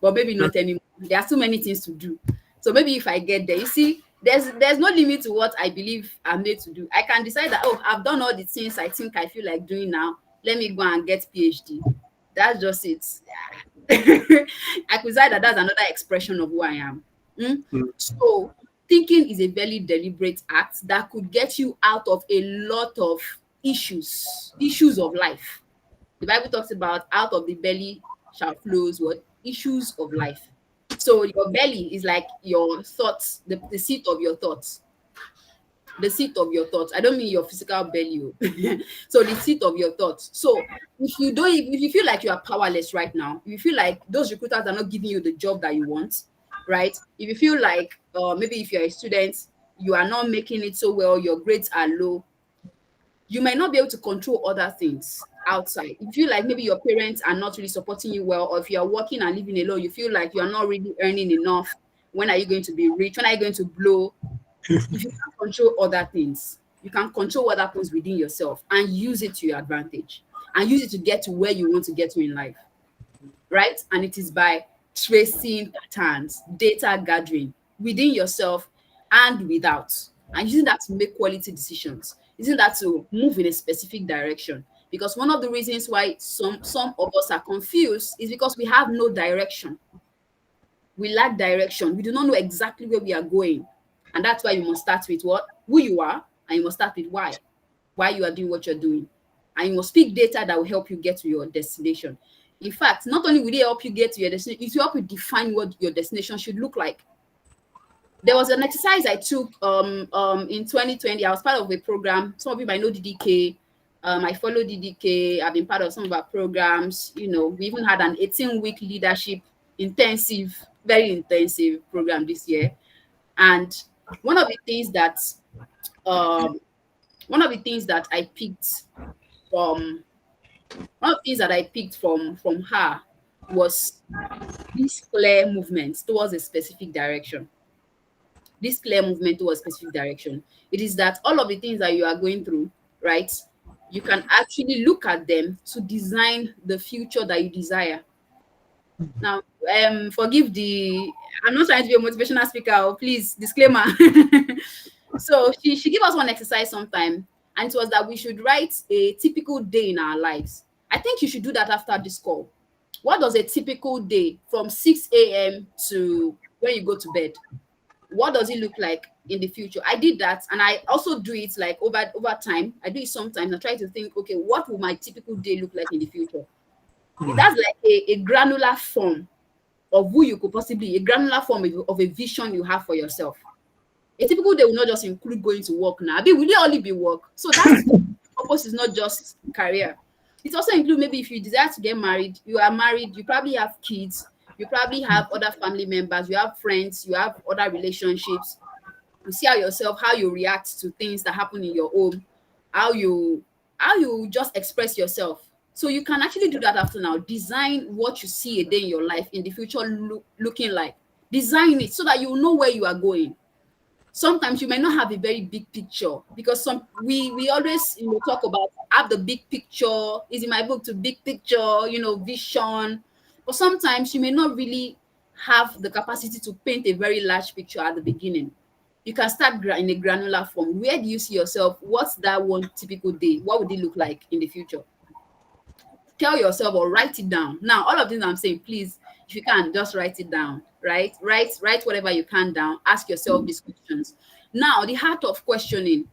but maybe not anymore. There are so many things to do. So maybe if I get there, you see, there's no limit to what I believe I'm made to do. I can decide that, I've done all the things I think I feel like doing now. Let me go and get PhD. That's just it. I could decide that that's another expression of who I am. So thinking is a very deliberate act that could get you out of a lot of issues of life. The Bible talks about out of the belly shall flows what? Issues of life. So your belly is like your thoughts, the seat of your thoughts. The seat of your thoughts. I don't mean your physical belly. So the seat of your thoughts. So if you feel like you are powerless right now, if you feel like those recruiters are not giving you the job that you want, right? If you feel like maybe if you're a student, you are not making it so well, your grades are low, you might not be able to control other things outside. You feel like maybe your parents are not really supporting you well, or if you are working and living alone, you feel like you are not really earning enough. When are you going to be rich? When are you going to blow? If you can't control other things, you can control what happens within yourself and use it to your advantage and use it to get to where you want to get to in life, right? And it is by tracing patterns, data gathering within yourself and without, and using that to make quality decisions, using that to move in a specific direction. Because one of the reasons why some of us are confused is because we have no direction. We lack direction. We do not know exactly where we are going. And that's why you must start with what? Who you are, And you must start with why you are doing what you're doing. And you must pick data that will help you get to your destination. In fact, not only will it help you get to your destination, it will help you define what your destination should look like. There was an exercise I took in 2020. I was part of a program. Some of you might know DDK. I follow DDK. I've been part of some of our programs. You know, we even had an 18-week leadership intensive, very intensive program this year. And one of the things that um, one of the things that I picked from one of the things that I picked from her was this clear movement towards a specific direction. This clear movement towards a specific direction. It is that all of the things that you are going through, right? You can actually look at them to design the future that you desire. Now, forgive the I'm not trying to be a motivational speaker, please, disclaimer. So she gave us one exercise sometime, and it was that we should write a typical day in our lives. I think you should do that after this call. What does a typical day from 6 a.m. to when you go to bed? What does it look like in the future? I did that, and I also do it like over time. I do it sometimes. I try to think, okay, what will my typical day look like in the future? That's like a granular form of who you could possibly, a granular form of a vision you have for yourself. A typical day will not just include going to work now. Will it only be work? So that's the purpose is not just career. It also includes maybe if you desire to get married, you are married, you probably have kids, you probably have other family members, you have friends, you have other relationships. You see how you react to things that happen in your home, how you just express yourself. So you can actually do that after now. Design what you see a day in your life in the future looking like. Design it so that you know where you are going. Sometimes you may not have a very big picture because we always talk about have the big picture. Is in my book to big picture, vision. But sometimes you may not really have the capacity to paint a very large picture at the beginning. You can start in a granular form. Where do you see yourself? What's that one typical day? What would it look like in the future? Tell yourself or write it down. Now, all of things I'm saying, please, if you can, just write it down, right? Write whatever you can down. Ask yourself these questions. Now, the heart of questioning,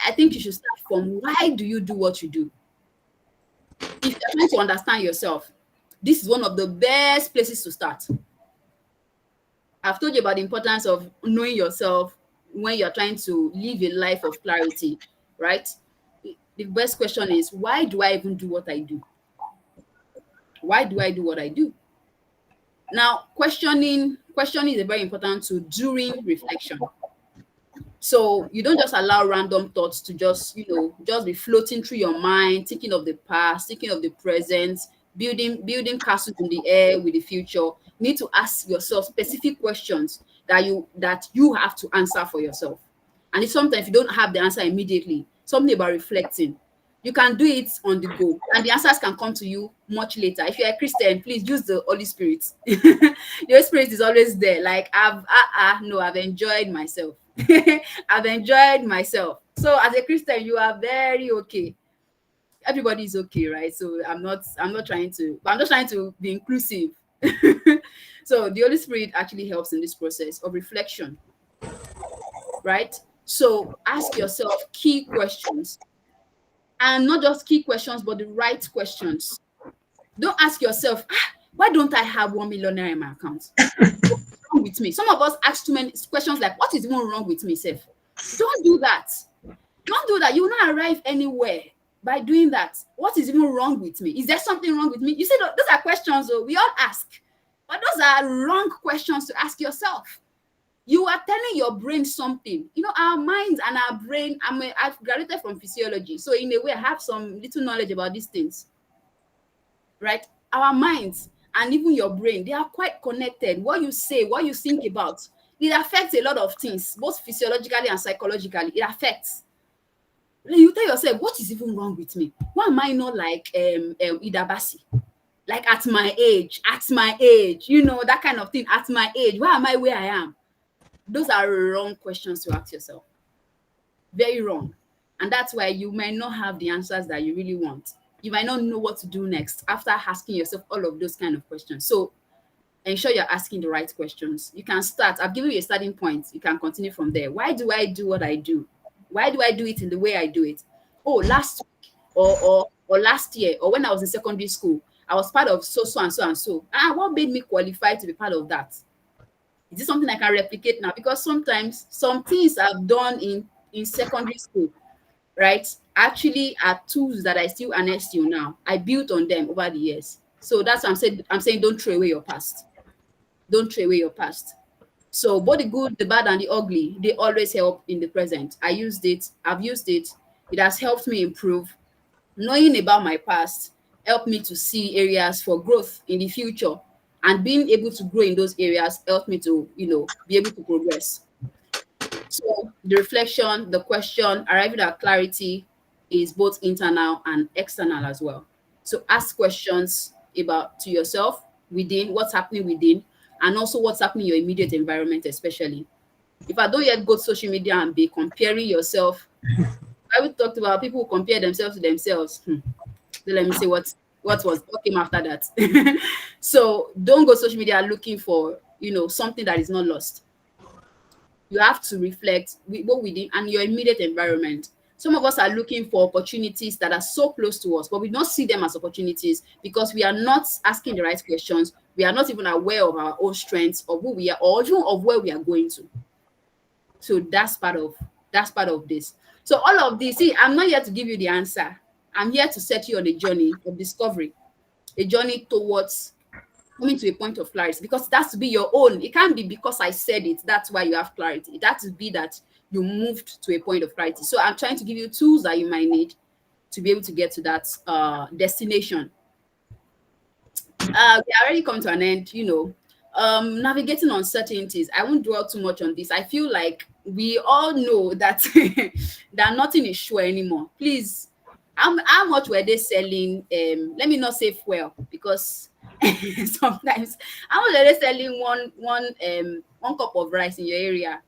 I think you should start from why do you do what you do? If you're trying to understand yourself, this is one of the best places to start. I've told you about the importance of knowing yourself when you're trying to live a life of clarity, right? The best question is, why do I even do what I do? Why do I do what I do? Now, questioning is very important to during reflection. So you don't just allow random thoughts to just be floating through your mind, thinking of the past, thinking of the present, building castles in the air with the future. You need to ask yourself specific questions that you have to answer for yourself. And if sometimes you don't have the answer immediately, something about reflecting. You can do it on the go, and the answers can come to you much later. If you're a Christian, please use the Holy Spirit. The Holy Spirit is always there. Like I've enjoyed myself. I've enjoyed myself. So as a Christian, you are very okay. Everybody is okay, right? So I'm not trying to, but I'm just trying to be inclusive. So the Holy Spirit actually helps in this process of reflection, right? So ask yourself key questions. And not just key questions, but the right questions. Don't ask yourself, why don't I have 1 million naira in my account? What's wrong with me? Some of us ask too many questions like, what is even wrong with me, Seth? Don't do that. Don't do that. You will not arrive anywhere by doing that. What is even wrong with me? Is there something wrong with me? You see, those are questions we all ask. But those are wrong questions to ask yourself. You are telling your brain something. Our minds and our brain, I've graduated from physiology. So in a way, I have some little knowledge about these things, right? Our minds and even your brain, they are quite connected. What you say, what you think about, it affects a lot of things, both physiologically and psychologically. It affects. You tell yourself, what is even wrong with me? Why am I not like Idabasi? Like at my age, that kind of thing. At my age, why am I where I am? Those are wrong questions to ask yourself. Very wrong. And that's why you might not have the answers that you really want. You might not know what to do next after asking yourself all of those kind of questions. So ensure you're asking the right questions. You can start. I've given you a starting point. You can continue from there. Why do I do what I do? Why do I do it in the way I do it? Oh, last week or last year or when I was in secondary school, I was part of so and so and so. What made me qualify to be part of that? Is this something I can replicate now? Because sometimes some things I've done in secondary school, right, actually are tools that I still harness till now. I built on them over the years. So that's what I'm saying don't throw away your past. Don't throw away your past. So both the good, the bad, and the ugly, they always help in the present. I've used it. It has helped me improve. Knowing about my past helped me to see areas for growth in the future. And being able to grow in those areas helped me to, be able to progress. So the reflection, the question, arriving at clarity is both internal and external as well. So ask questions about to yourself within what's happening within, and also what's happening in your immediate environment, especially. If I don't yet go to social media and be comparing yourself, I would talk about people who compare themselves to themselves. Then let me see what came after that. So don't go social media looking for something that is not lost. You have to reflect what we did and your immediate environment. Some of us are looking for opportunities that are so close to us, but we don't see them as opportunities because we are not asking the right questions. We are not even aware of our own strengths, of who we are, or even of where we are going to. So that's part of this. So all of this, see, I'm not here to give you the answer. I'm here to set you on a journey of discovery, a journey towards coming to a point of clarity, because it has to be your own. It can't be because I said it, that's why you have clarity. It has to be that you moved to a point of clarity. So I'm trying to give you tools that you might need to be able to get to that destination. We are already come to an end, navigating uncertainties. I won't dwell too much on this. I feel like we all know that that nothing is sure anymore. Please, how much were they selling? Let me not say fuel, because sometimes how much are they selling one cup of rice in your area,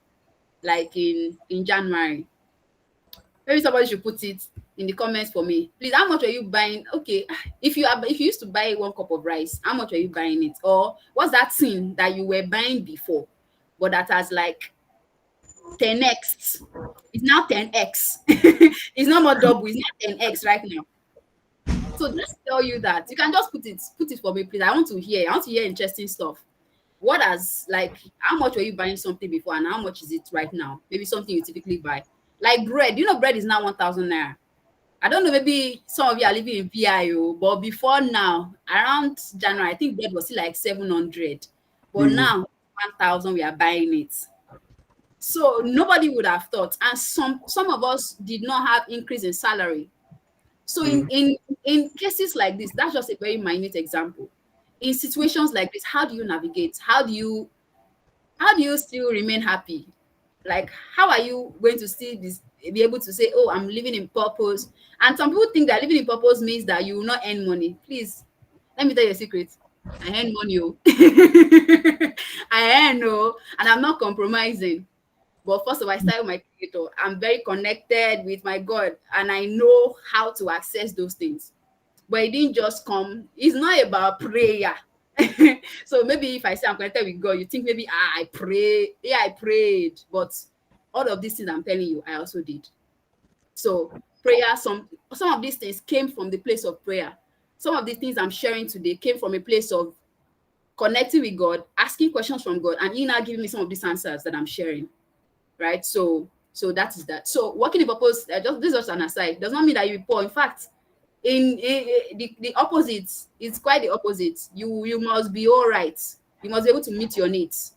like in January? Maybe somebody should put it in the comments for me. Please, how much are you buying? Okay, if you used to buy one cup of rice, how much are you buying it? Or what's that thing that you were buying before, but that has like 10x? It's now 10x. It's not more double, it's not 10x right now. So just tell you that you can just put it for me, please. I want to hear interesting stuff. What has, like, how much were you buying something before and how much is it right now? Maybe something you typically buy. Like bread. Bread is now 1,000 naira. I don't know, maybe some of you are living in PIO, but before now, around January, I think bread was still like 700. But now, 1,000, we are buying it. So nobody would have thought. And some of us did not have increase in salary. So in cases like this, that's just a very minute example. In situations like this, how do you navigate? How do you still remain happy? Like, how are you going to still be able to say, oh, I'm living in purpose? And some people think that living in purpose means that you will not earn money. Please, let me tell you a secret. I earn money. Oh. I earn, oh, and I'm not compromising. But first of all, I started with my creator. I'm very connected with my God, and I know how to access those things. But it didn't just come. It's not about prayer. So maybe if I say I'm connected with God, you think maybe I pray. Yeah, I prayed. But all of these things I'm telling you, I also did. So prayer, some of these things came from the place of prayer. Some of the things I'm sharing today came from a place of connecting with God, asking questions from God, and He now giving me some of these answers that I'm sharing. Right? So that is that. So working in purpose, just this is just an aside, does not mean that you be poor. In fact, the opposite, it's quite the opposite. You must be all right. You must be able to meet your needs,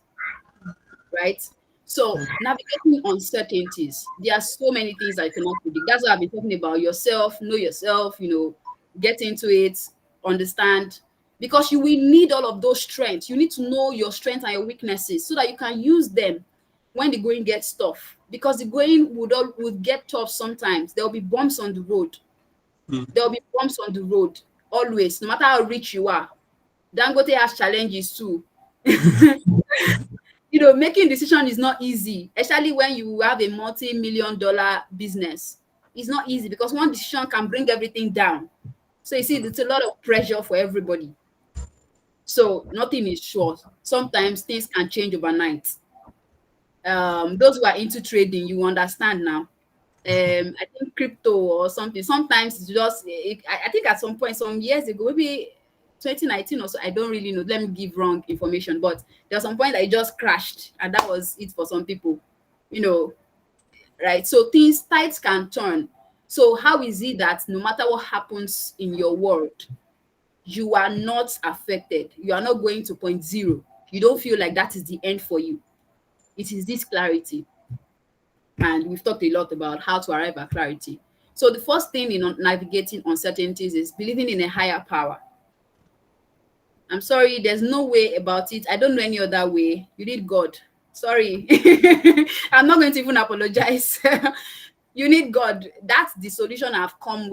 right? So navigating uncertainties, there are so many things that you cannot predict. That's what I've been talking about. Yourself, know yourself, get into it, understand, because you will need all of those strengths. You need to know your strengths and your weaknesses so that you can use them when the going gets tough. Because the going would get tough sometimes. There will be bumps on the road. There will be bumps on the road always, no matter how rich you are. Dangote has challenges too. Making decision is not easy, especially when you have a multi-million-dollar business. It's not easy because one decision can bring everything down. So you see, it's a lot of pressure for everybody. So nothing is sure. Sometimes things can change overnight. Those who are into trading, you understand now. I think crypto or something. Sometimes it's just I think at some point some years ago, maybe 2019 or so, I don't really know. Let me give wrong information, but there was some point that it just crashed, and that was it for some people. You know, right? So things tides can turn. So how is it that no matter what happens in your world, you are not affected? You are not going to point zero. You don't feel like that is the end for you. It is this clarity. And we've talked a lot about how to arrive at clarity. So the first thing in navigating uncertainties is believing in a higher power. I'm sorry, there's no way about it. I don't know any other way. You need God. Sorry. I'm not going to even apologize. You need God. That's the solution I've come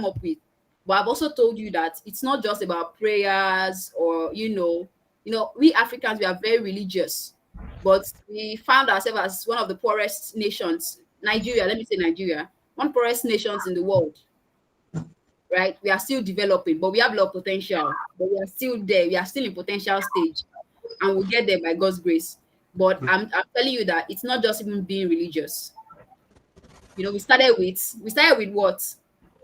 up with. But I've also told you that it's not just about prayers or we Africans, we are very religious, but we found ourselves as one of the poorest nations. Nigeria, let me say Nigeria, one poorest nations in the world, right? We are still developing, but we have a lot of potential. But we are still there. We are still in potential stage, and we'll get there by God's grace. But I'm telling you that it's not just even being religious. We started with what?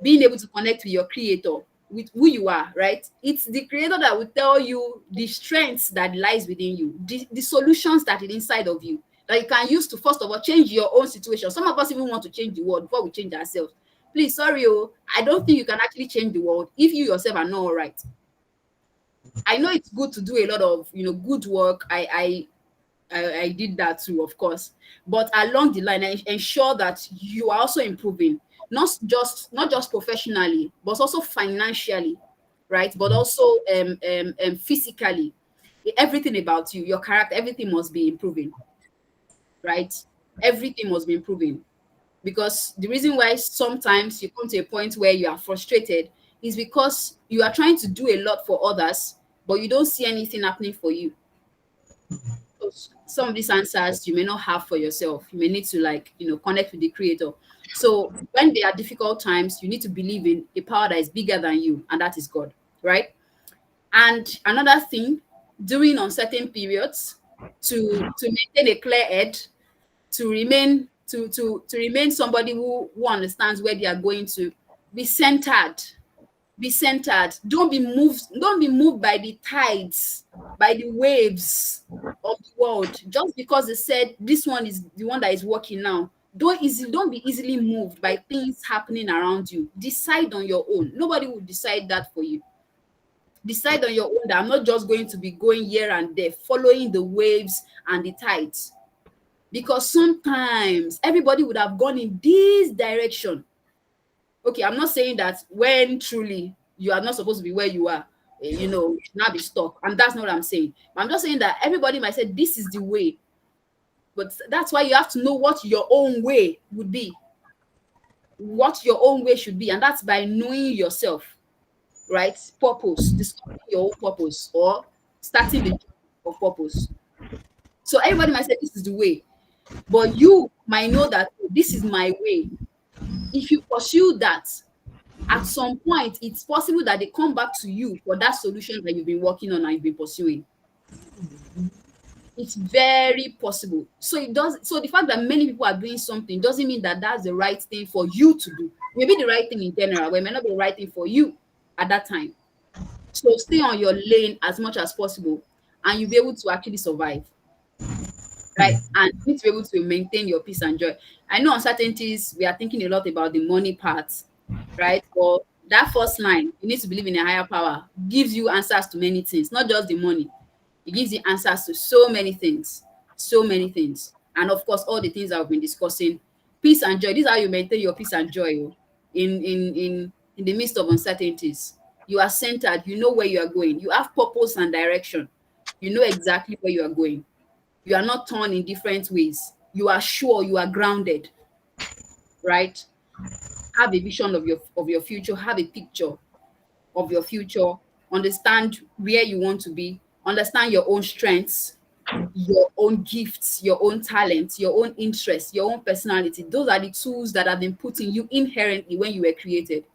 Being able to connect with your creator, with who you are, right? It's the creator that will tell you the strengths that lies within you, the solutions that is inside of you, that you can use to first of all change your own situation. Some of us even want to change the world before we change ourselves. Please, sorry, I don't think you can actually change the world if you yourself are not all right. I know it's good to do a lot of good work. I did that too, of course. But along the line, I ensure that you are also improving, not just professionally, but also financially, right? But also physically. Everything about you, your character, everything must be improving, right? Everything must be improving. Because the reason why sometimes you come to a point where you are frustrated is because you are trying to do a lot for others, but you don't see anything happening for you. Some of these answers you may not have for yourself. You may need to connect with the creator. So when there are difficult times, you need to believe in a power that is bigger than you, and that is God, right? And another thing, during uncertain periods, to maintain a clear head, to remain somebody who understands where they are going to, be centered. Be centered. Don't be moved by the tides, by the waves of the world. Just because they said this one is the one that is working now, don't be easily moved by things happening around you. Decide on your own. Nobody will decide that for you. Decide on your own that I'm not just going to be going here and there following the waves and the tides, because sometimes everybody would have gone in this direction. Okay, I'm not saying that when truly you are not supposed to be where you are, you should not be stuck. And that's not what I'm saying. I'm just saying that everybody might say this is the way. But that's why you have to know what your own way would be, what your own way should be. And that's by knowing yourself, right? Purpose, discovering your own purpose, or starting the journey of purpose. So everybody might say this is the way, but you might know that this is my way. If you pursue that, at some point, it's possible that they come back to you for that solution that you've been working on and you've been pursuing. It's very possible. So the fact that many people are doing something doesn't mean that that's the right thing for you to do. Maybe the right thing in general, but it may not be the right thing for you at that time. So stay on your lane as much as possible, and you'll be able to actually survive, right? And you need to be able to maintain your peace and joy. I know uncertainties, we are thinking a lot about the money part, right? But that first line, you need to believe in a higher power, gives you answers to many things, not just the money. It gives you answers to so many things, so many things. And of course, all the things I've been discussing, peace and joy. This is how you maintain your peace and joy in the midst of uncertainties. You are centered, you know where you are going, you have purpose and direction, you know exactly where you are going. You are not torn in different ways. You are sure, you are grounded, right? Have a vision of your future, have a picture of your future, understand where you want to be, understand your own strengths, your own gifts, your own talents, your own interests, your own personality. Those are the tools that have been put in you inherently when you were created.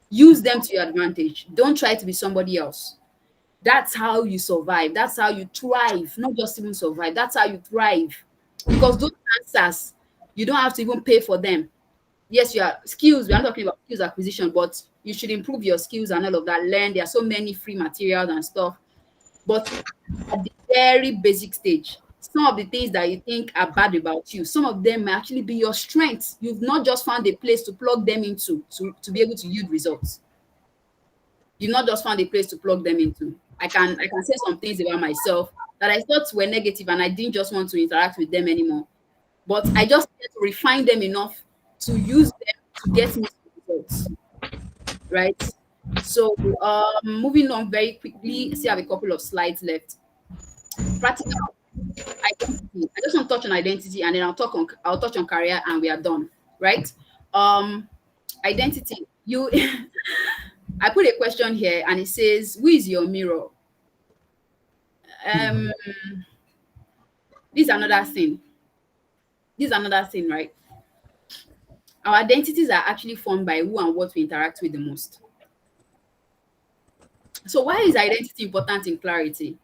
Use them to your advantage. Don't try to be somebody else. That's how you survive. That's how you thrive. Not just even survive. That's how you thrive. Because those answers, you don't have to even pay for them. Yes, you are skills. We are not talking about skills acquisition, but you should improve your skills and all of that. Learn. There are so many free materials and stuff. But at the very basic stage, some of the things that you think are bad about you, some of them may actually be your strengths. You've not just found a place to plug them into to be able to yield results. You've not just found a place to plug them into. I can say some things about myself that I thought were negative and I didn't just want to interact with them anymore. But I just need to refine them enough to use them to get me some results. Right. So moving on very quickly, I still have a couple of slides left. Practical identity. I just want to touch on identity and then I'll touch on career and we are done. Right. Um Identity. You I put a question here and it says, who is your mirror? Um this is another thing. This is another thing, right? Our identities are actually formed by who and what we interact with the most. So why is identity important in clarity?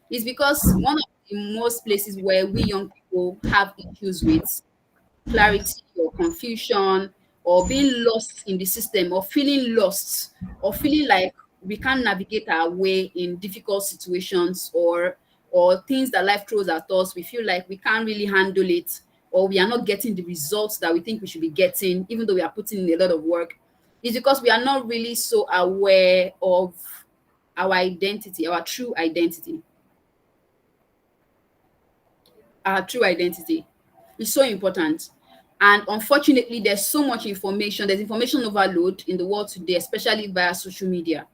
It's because one of the most places where we young people have issues with clarity or confusion or being lost in the system or feeling lost or feeling like we can't navigate our way in difficult situations or things that life throws at us. We feel like we can't really handle it or we are not getting the results that we think we should be getting, even though we are putting in a lot of work. It's because we are not really so aware of our identity, our true identity. Our true identity is so important. And unfortunately, there's so much information. There's information overload in the world today, especially via social media.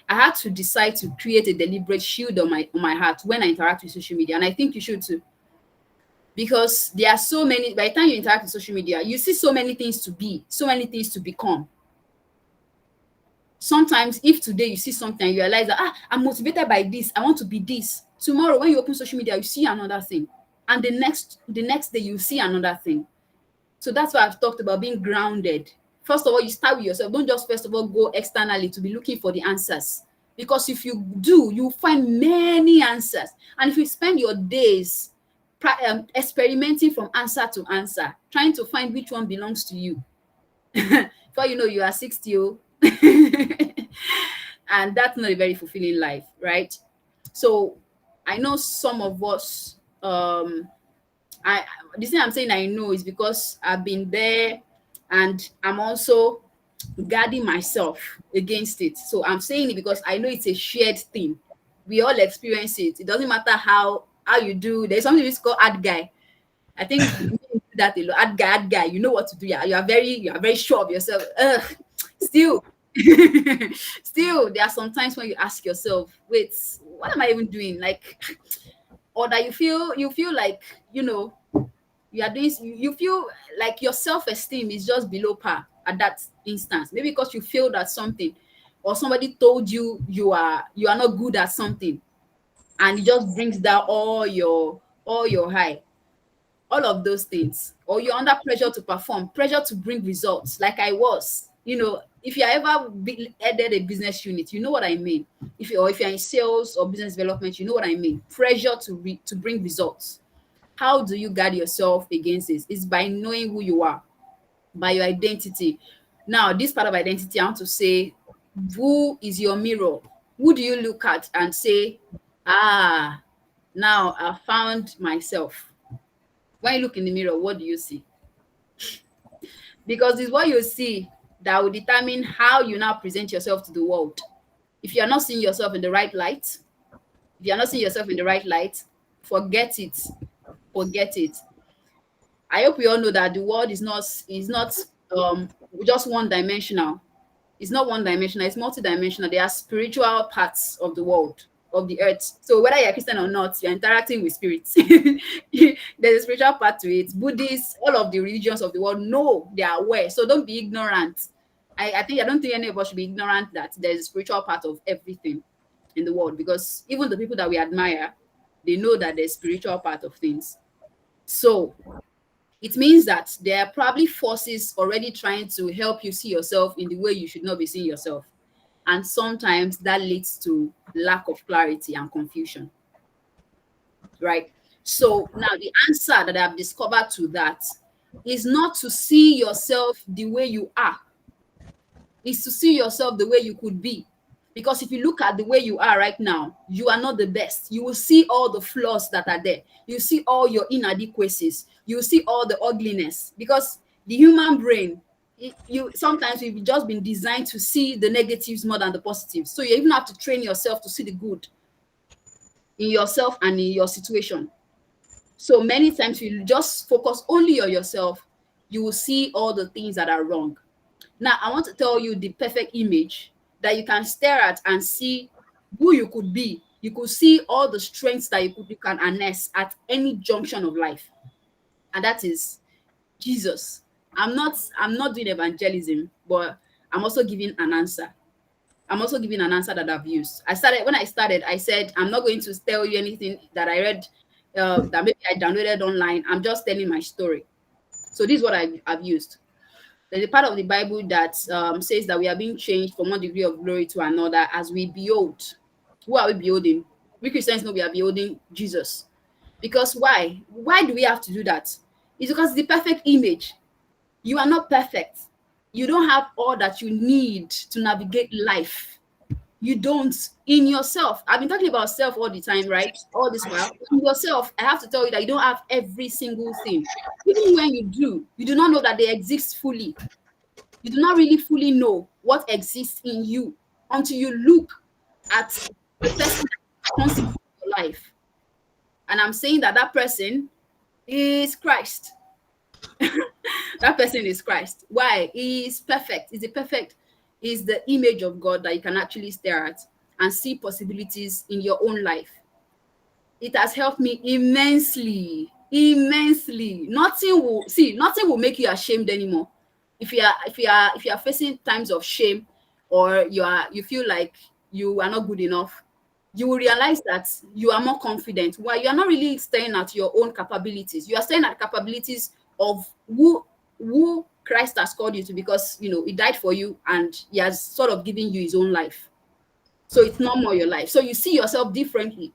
I had to decide to create a deliberate shield on my heart when I interact with social media. And I think you should too. Because there are so many, by the time you interact with social media, you see so many things to be, so many things to become. Sometimes if today you see something and you realize that I'm motivated by this, I want to be this. Tomorrow when you open social media, you see another thing. And the next day you see another thing. So that's why I've talked about being grounded. First of all, you start with yourself. Don't just first of all go externally to be looking for the answers. Because if you do, you'll find many answers. And if you spend your days experimenting from answer to answer, trying to find which one belongs to you, before you know, you are 60. Oh. And that's not a very fulfilling life, right? So I know some of us, I the thing I'm saying I know is because I've been there and I'm also guarding myself against it. So I'm saying it because I know it's a shared thing. We all experience it. It doesn't matter how you do. There's something we call ad guy. I think you do that a lot. Ad guy. You know what to do. Yeah, you are very sure of yourself. Still, still, there are some times when you ask yourself, "Wait, what am I even doing?" Like, or that you feel like you are doing. You feel like your self-esteem is just below par at that instance. Maybe because you failed at something, or somebody told you you are not good at something, and it just brings down all your high, all of those things. Or you're under pressure to perform, pressure to bring results, like I was. If you ever headed a business unit, you know what I mean. If you're in sales or business development, you know what I mean. Pressure to bring results. How do you guard yourself against this? It's by knowing who you are, by your identity. Now, this part of identity, I want to say, who is your mirror? Who do you look at and say, now I found myself? When you look in the mirror, what do you see? Because it's what you see that will determine how you now present yourself to the world. If you're not seeing yourself in the right light, if you're not seeing yourself in the right light, forget it. Forget it. I hope we all know that the world is not just one dimensional. It's not one dimensional, it's multidimensional. There are spiritual parts of the world, of the earth. So whether you're Christian or not, you're interacting with spirits. There's a spiritual part to it. Buddhists, all of the religions of the world know, they are aware. So don't be ignorant. I don't think any of us should be ignorant that there's a spiritual part of everything in the world, because even the people that we admire, they know that there's spiritual part of things. So it means that there are probably forces already trying to help you see yourself in the way you should not be seeing yourself. And sometimes that leads to lack of clarity and confusion, right? So now the answer that I've discovered to that is not to see yourself the way you are, is to see yourself the way you could be. Because if you look at the way you are right now, you are not the best. You will see all the flaws that are there. You see all your inadequacies. You will see all the ugliness. Because the human brain, you sometimes we've just been designed to see the negatives more than the positives. So you even have to train yourself to see the good in yourself and in your situation. So many times you just focus only on yourself, you will see all the things that are wrong. Now, I want to tell you the perfect image that you can stare at and see who you could be. You could see all the strengths that you can harness at any junction of life. And that is Jesus. I'm not doing evangelism, but I'm also giving an answer. I'm also giving an answer that I've used. When I started, I said, I'm not going to tell you anything that I read, that maybe I downloaded online. I'm just telling my story. So this is what I've used. There's a part of the Bible that says that we are being changed from one degree of glory to another as we behold. Who are we beholding? We Christians know we are beholding Jesus. Because why? Why do we have to do that? It's because it's the perfect image. You are not perfect. You don't have all that you need to navigate life. You don't in yourself. I've been talking about self all the time, right? All this while. In yourself, I have to tell you that you don't have every single thing. Even when you do not know that they exist fully. You do not really fully know what exists in you until you look at the person responsible for your life. And I'm saying that that person is Christ. That person is Christ. Why? He is perfect. Is the image of God that you can actually stare at and see possibilities in your own life. It has helped me immensely. Nothing will make you ashamed anymore. If you are facing times of shame, or you feel like you are not good enough, you will realize that you are more confident. Why? You are not really staring at your own capabilities. You are staring at capabilities of who Christ has called you to, because he died for you and he has sort of given you his own life. So it's not more your life. So you see yourself differently.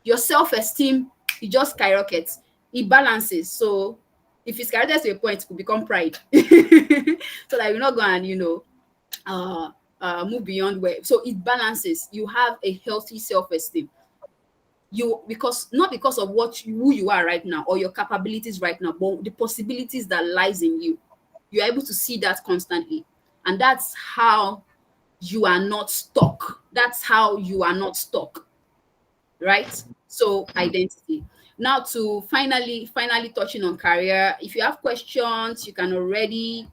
Your self-esteem, it just skyrockets. It balances. So if it skyrockets to a point, it could become pride. So that you're not going and move beyond where. So it balances. You have a healthy self-esteem. Not because of who you are right now or your capabilities right now, but the possibilities that lies in you. You're able to see that constantly. And that's how you are not stuck. Right? So identity. Now, to finally touching on career, if you have questions, you can already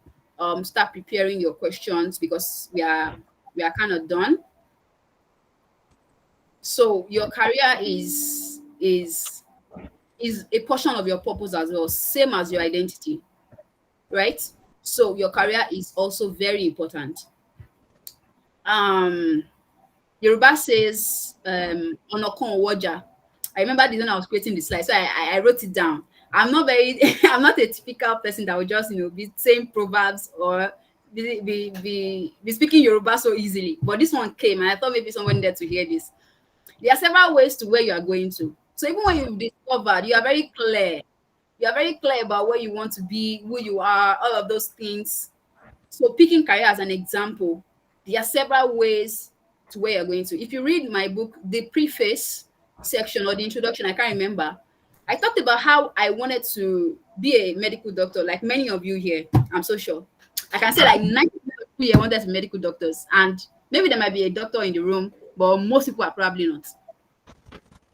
start preparing your questions, because we are kind of done. So your career is a portion of your purpose as well, same as your identity, right? So your career is also very important. Yoruba says onokon woja. I remember this when I was creating the slide, so I wrote it down. I'm not I'm not a typical person that would just be saying proverbs or be speaking Yoruba so easily. But this one came, and I thought maybe someone there to hear this. There are several ways to where you are going to. So even when you've discovered, you are very clear. You are very clear about where you want to be, who you are, all of those things. So picking career as an example, there are several ways to where you're going to. If you read my book, the preface section or the introduction, I can't remember, I talked about how I wanted to be a medical doctor, like many of you here, I'm so sure. I can say like 90% of people here wanted to be medical doctors, and maybe there might be a doctor in the room, but most people are probably not.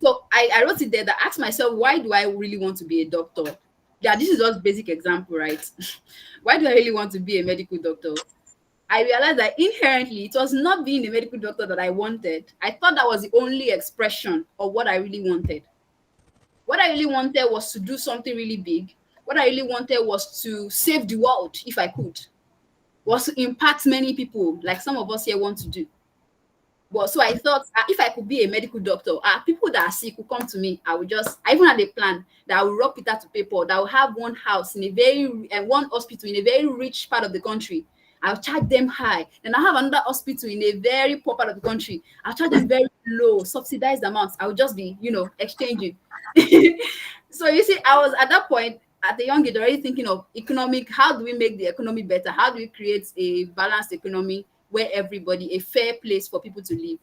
So I wrote it there that asked myself, why do I really want to be a doctor? Yeah, this is just basic example, right? Why do I really want to be a medical doctor? I realized that inherently it was not being a medical doctor that I wanted. I thought that was the only expression of what I really wanted. What I really wanted was to do something really big. What I really wanted was to save the world if I could, was to impact many people like some of us here want to do. But so I thought, if I could be a medical doctor, people that are sick will come to me. I even had a plan that I will rock Peter to paper, that I will have one house in one hospital in a very rich part of the country. I'll charge them high. Then I have another hospital in a very poor part of the country. I'll charge them very low, subsidized amounts. I'll just be, exchanging. So you see, I was at that point, at a young age already thinking of economic, how do we make the economy better? How do we create a balanced economy where everybody, a fair place for people to live?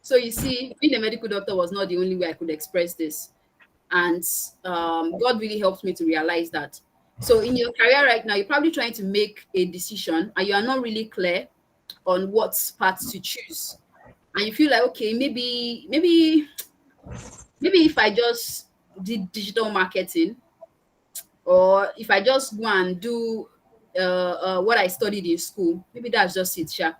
So you see, being a medical doctor was not the only way I could express this. And God really helped me to realize that. So in your career right now, you're probably trying to make a decision and you are not really clear on what path to choose. And you feel like, okay, maybe if I just did digital marketing, or if I just go and do what I studied in school, maybe that's just it, sure.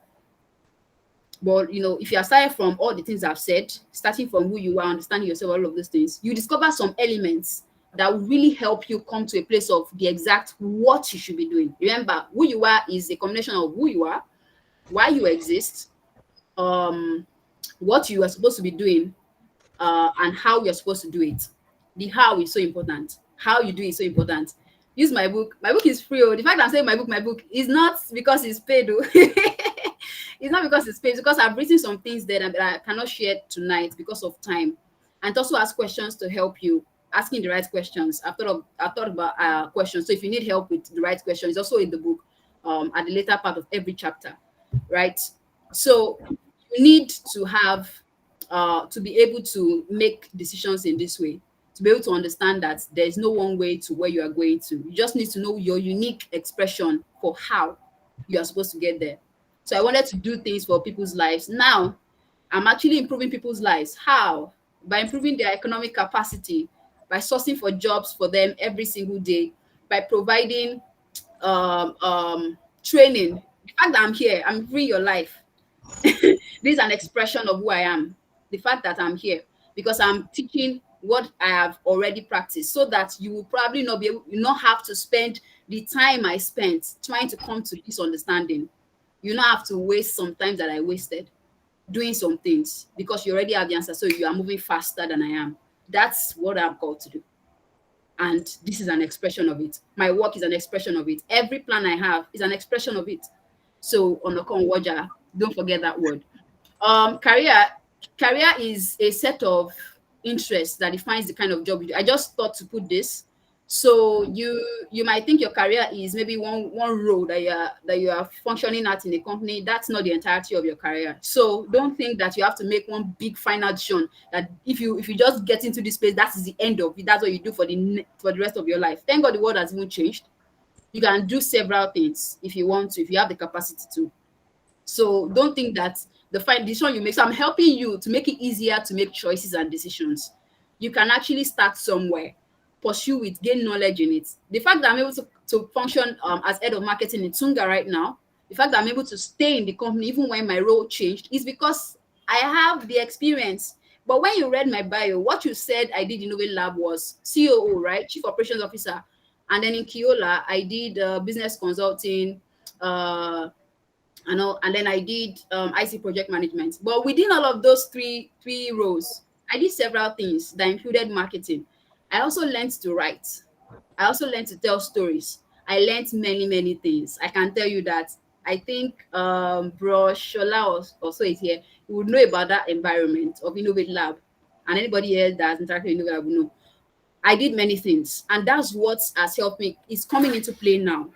But if you are starting from all the things I've said, starting from who you are, understanding yourself, all of those things, you discover some elements that will really help you come to a place of the exact what you should be doing. Remember, who you are is a combination of who you are, why you exist, um, what you are supposed to be doing, and how you're supposed to do it. The how is so important. How you do it is so important. Use my book. My book is free. Oh. The fact that I'm saying my book is not because it's paid. Oh. It's not because it's paid. It's because I've written some things there that I cannot share tonight because of time. And also ask questions to help you. Asking the right questions. I've thought about questions. So if you need help with the right questions, it's also in the book at the later part of every chapter, right? So you need to have to be able to make decisions in this way, to be able to understand that there is no one way to where you are going to. You just need to know your unique expression for how you are supposed to get there. So I wanted to do things for people's lives. Now I'm actually improving people's lives. How? By improving their economic capacity, by sourcing for jobs for them every single day, by providing training. The fact that I'm here, I'm improving your life. This is an expression of who I am. The fact that I'm here because I'm teaching what I have already practiced, so that you will probably not be able, you not have to spend the time I spent trying to come to this understanding. You not have to waste some time that I wasted doing some things because you already have the answer. So you are moving faster than I am. That's what I'm called to do. And this is an expression of it. My work is an expression of it. Every plan I have is an expression of it. So on the Waja, don't forget that word. Career is a set of interests that defines the kind of job you do. I just thought to put this. So you might think your career is maybe one role that you are functioning at in a company. That's not the entirety of your career. So don't think that you have to make one big final decision, that if you just get into this place, that is the end of it. That's what you do for the rest of your life. Thank God the world has even changed. You can do several things if you want to, if you have the capacity to. So don't think that the final decision you make. So I'm helping you to make it easier to make choices and decisions. You can actually start somewhere, pursue it, gain knowledge in it. The fact that I'm able to function as head of marketing in Tunga right now, the fact that I'm able to stay in the company even when my role changed, is because I have the experience. But when you read my bio, what you said I did in Innovate Lab was COO, right? Chief Operations Officer. And then in Kiola, I did business consulting, and then I did IC project management. But within all of those three roles, I did several things that included marketing. I also learned to write. I also learned to tell stories. I learned many things. I can tell you that. I think Bro Shola also is here. You would know about that environment of Innovate Lab, and anybody else that has interacted with Innovate Lab will know. I did many things, and that's what has helped me. It's coming into play now,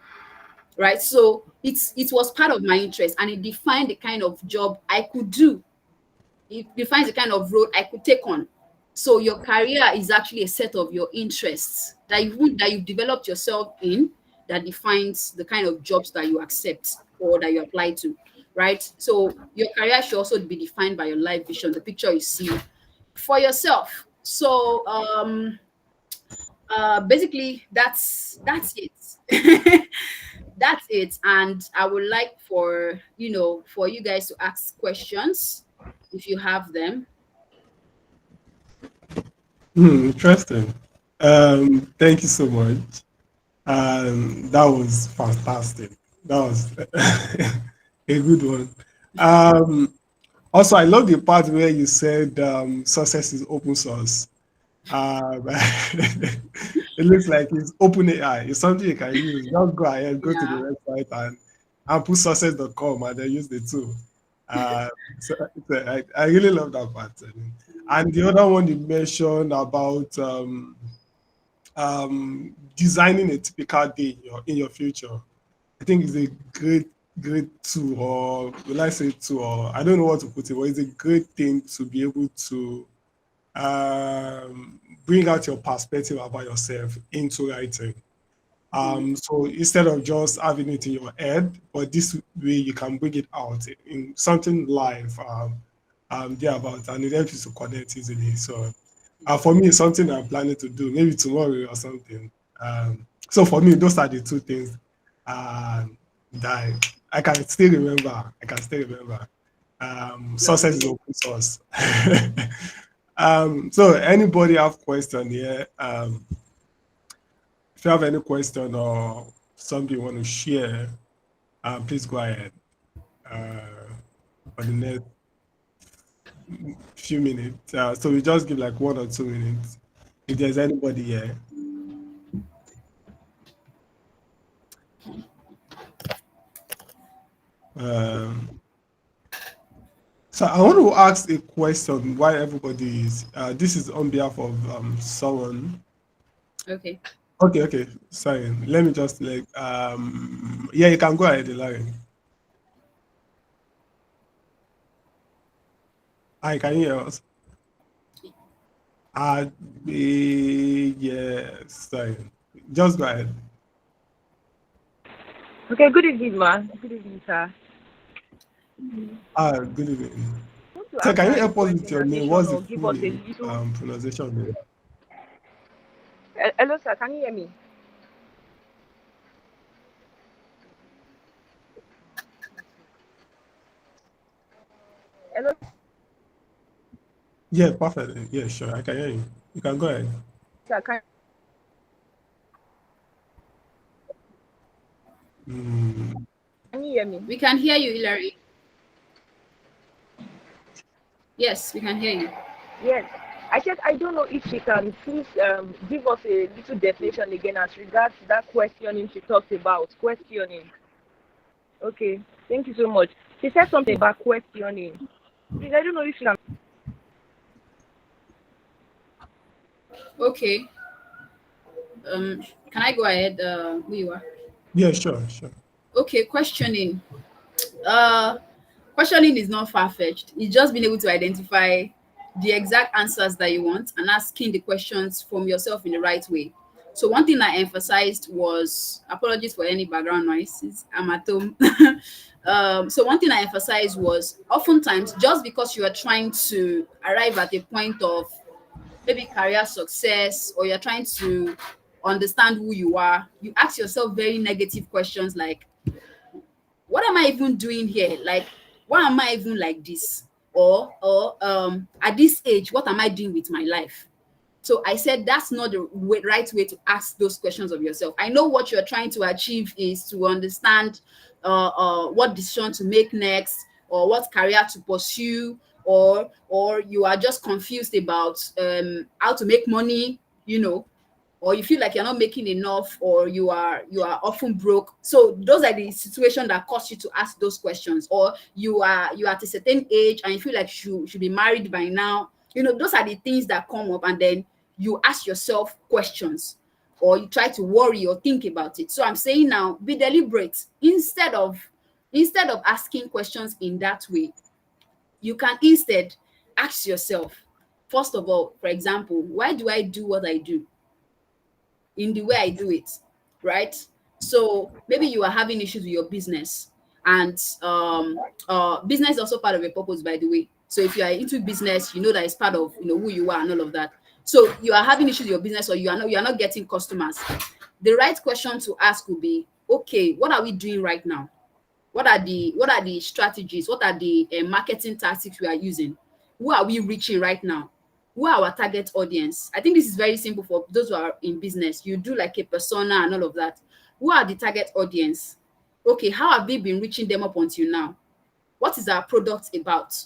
right? So it was part of my interest, and it defined the kind of job I could do. It defines the kind of role I could take on. So your career is actually a set of your interests that you've developed yourself in, that defines the kind of jobs that you accept or that you apply to, right? So your career should also be defined by your life vision, the picture you see for yourself. So basically that's it. That's it. And I would like for you guys to ask questions if you have them. Interesting. Thank you so much. That was fantastic. That was a good one. Also, I love the part where you said success is open source. It looks like it's open AI. It's something you can use. Just go ahead, go to the Yeah. website and put success.com and then use the tool. So I really love that part. And the other one you mentioned about designing a typical day in your future. I think it's a great tool, or will I say tool, or I don't know what to put it, but it's a great thing to be able to bring out your perspective about yourself into writing. So instead of just having it in your head, but this way you can bring it out in something live, thereabout, and it helps you to connect easily. So for me, it's something I'm planning to do maybe tomorrow or something. So for me, those are the two things that I can still remember. I can still remember. Success is Lovely. open source. So anybody have question here? If you have any question or something you want to share, please go ahead. For the next few minutes. So we just give like 1 or 2 minutes. If there's anybody here. Um, so I want to ask a question why everybody is, this is on behalf of someone. Okay. Okay. Sorry. Let me just like, yeah, you can go ahead, Larry. I can hear us. Yes, sorry. Just go ahead. Okay, good evening, ma. Good evening, sir. Good evening. I want to So can you answer a help us with your name? question What's the or give full us a name, little. pronunciation name? Hello, sir. Can you hear me? Hello, Yeah, perfect. Yeah, sure. I can hear you. You can go ahead. sir. Mm, Can you hear me? We can hear you, Hilary. Yes, we can hear you. Yes. I said I don't know if she can please give us a little definition again as regards that questioning she talked about. Questioning. Okay. Thank you so much. She said something about questioning. Please, I don't know if she can. Okay. Can I go ahead, who you are? yeah, sure. Okay, questioning. Uh, Questioning is not far fetched. It's just being able to identify the exact answers that you want and asking the questions from yourself in the right way. So one thing I emphasized was, apologies for any background noises. I'm at home. So one thing I emphasized was, oftentimes just because you are trying to arrive at a point of maybe career success, or you're trying to understand who you are, you ask yourself very negative questions like, what am I even doing here? Like, why am I even like this? Or at this age, what am I doing with my life? So I said that's not the right way to ask those questions of yourself. I know what you're trying to achieve is to understand what decision to make next, or what career to pursue, or you are just confused about how to make money, you know, or you feel like you're not making enough, or you are often broke. So those are the situations that cause you to ask those questions. Or you are at a certain age and you feel like you should be married by now. You know, those are the things that come up, and then you ask yourself questions, or you try to worry or think about it. So I'm saying now, be deliberate. Instead of asking questions in that way, you can instead ask yourself, first of all, for example, why do I do what I do in the way I do it, right? So maybe you are having issues with your business, and business is also part of your purpose, by the way. So if you are into business, you know that it's part of who you are and all of that. So you are having issues with your business, or you are not getting customers. The right question to ask would be, okay, what are we doing right now? What are the strategies, what are the marketing tactics we are using? Who are we reaching right now? Who are our target audience? I think this is very simple for those who are in business. You do like a persona and all of that. Who are the target audience? Okay, how have we been reaching them up until now? What is our product about?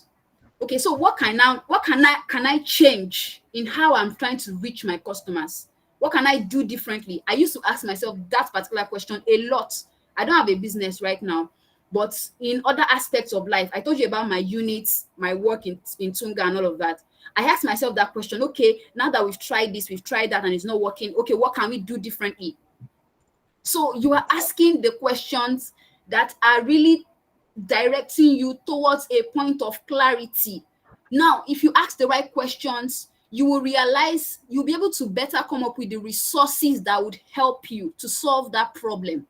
Okay, so what can I change in how I'm trying to reach my customers? What can I do differently? I used to ask myself that particular question a lot. I don't have a business right now, but in other aspects of life, I told you about my units, my work in Tunga and all of that. I ask myself that question. Okay, now that we've tried this, we've tried that, and it's not working. Okay, what can we do differently? So you are asking the questions that are really directing you towards a point of clarity. Now, if you ask the right questions, you will realize you'll be able to better come up with the resources that would help you to solve that problem.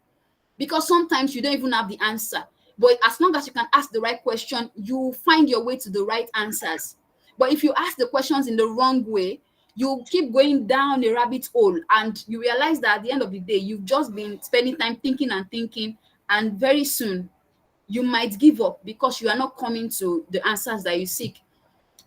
Because sometimes you don't even have the answer. But as long as you can ask the right question, you find your way to the right answers. But if you ask the questions in the wrong way, you keep going down a rabbit hole, and you realize that at the end of the day, you've just been spending time thinking and thinking, and very soon you might give up because you are not coming to the answers that you seek,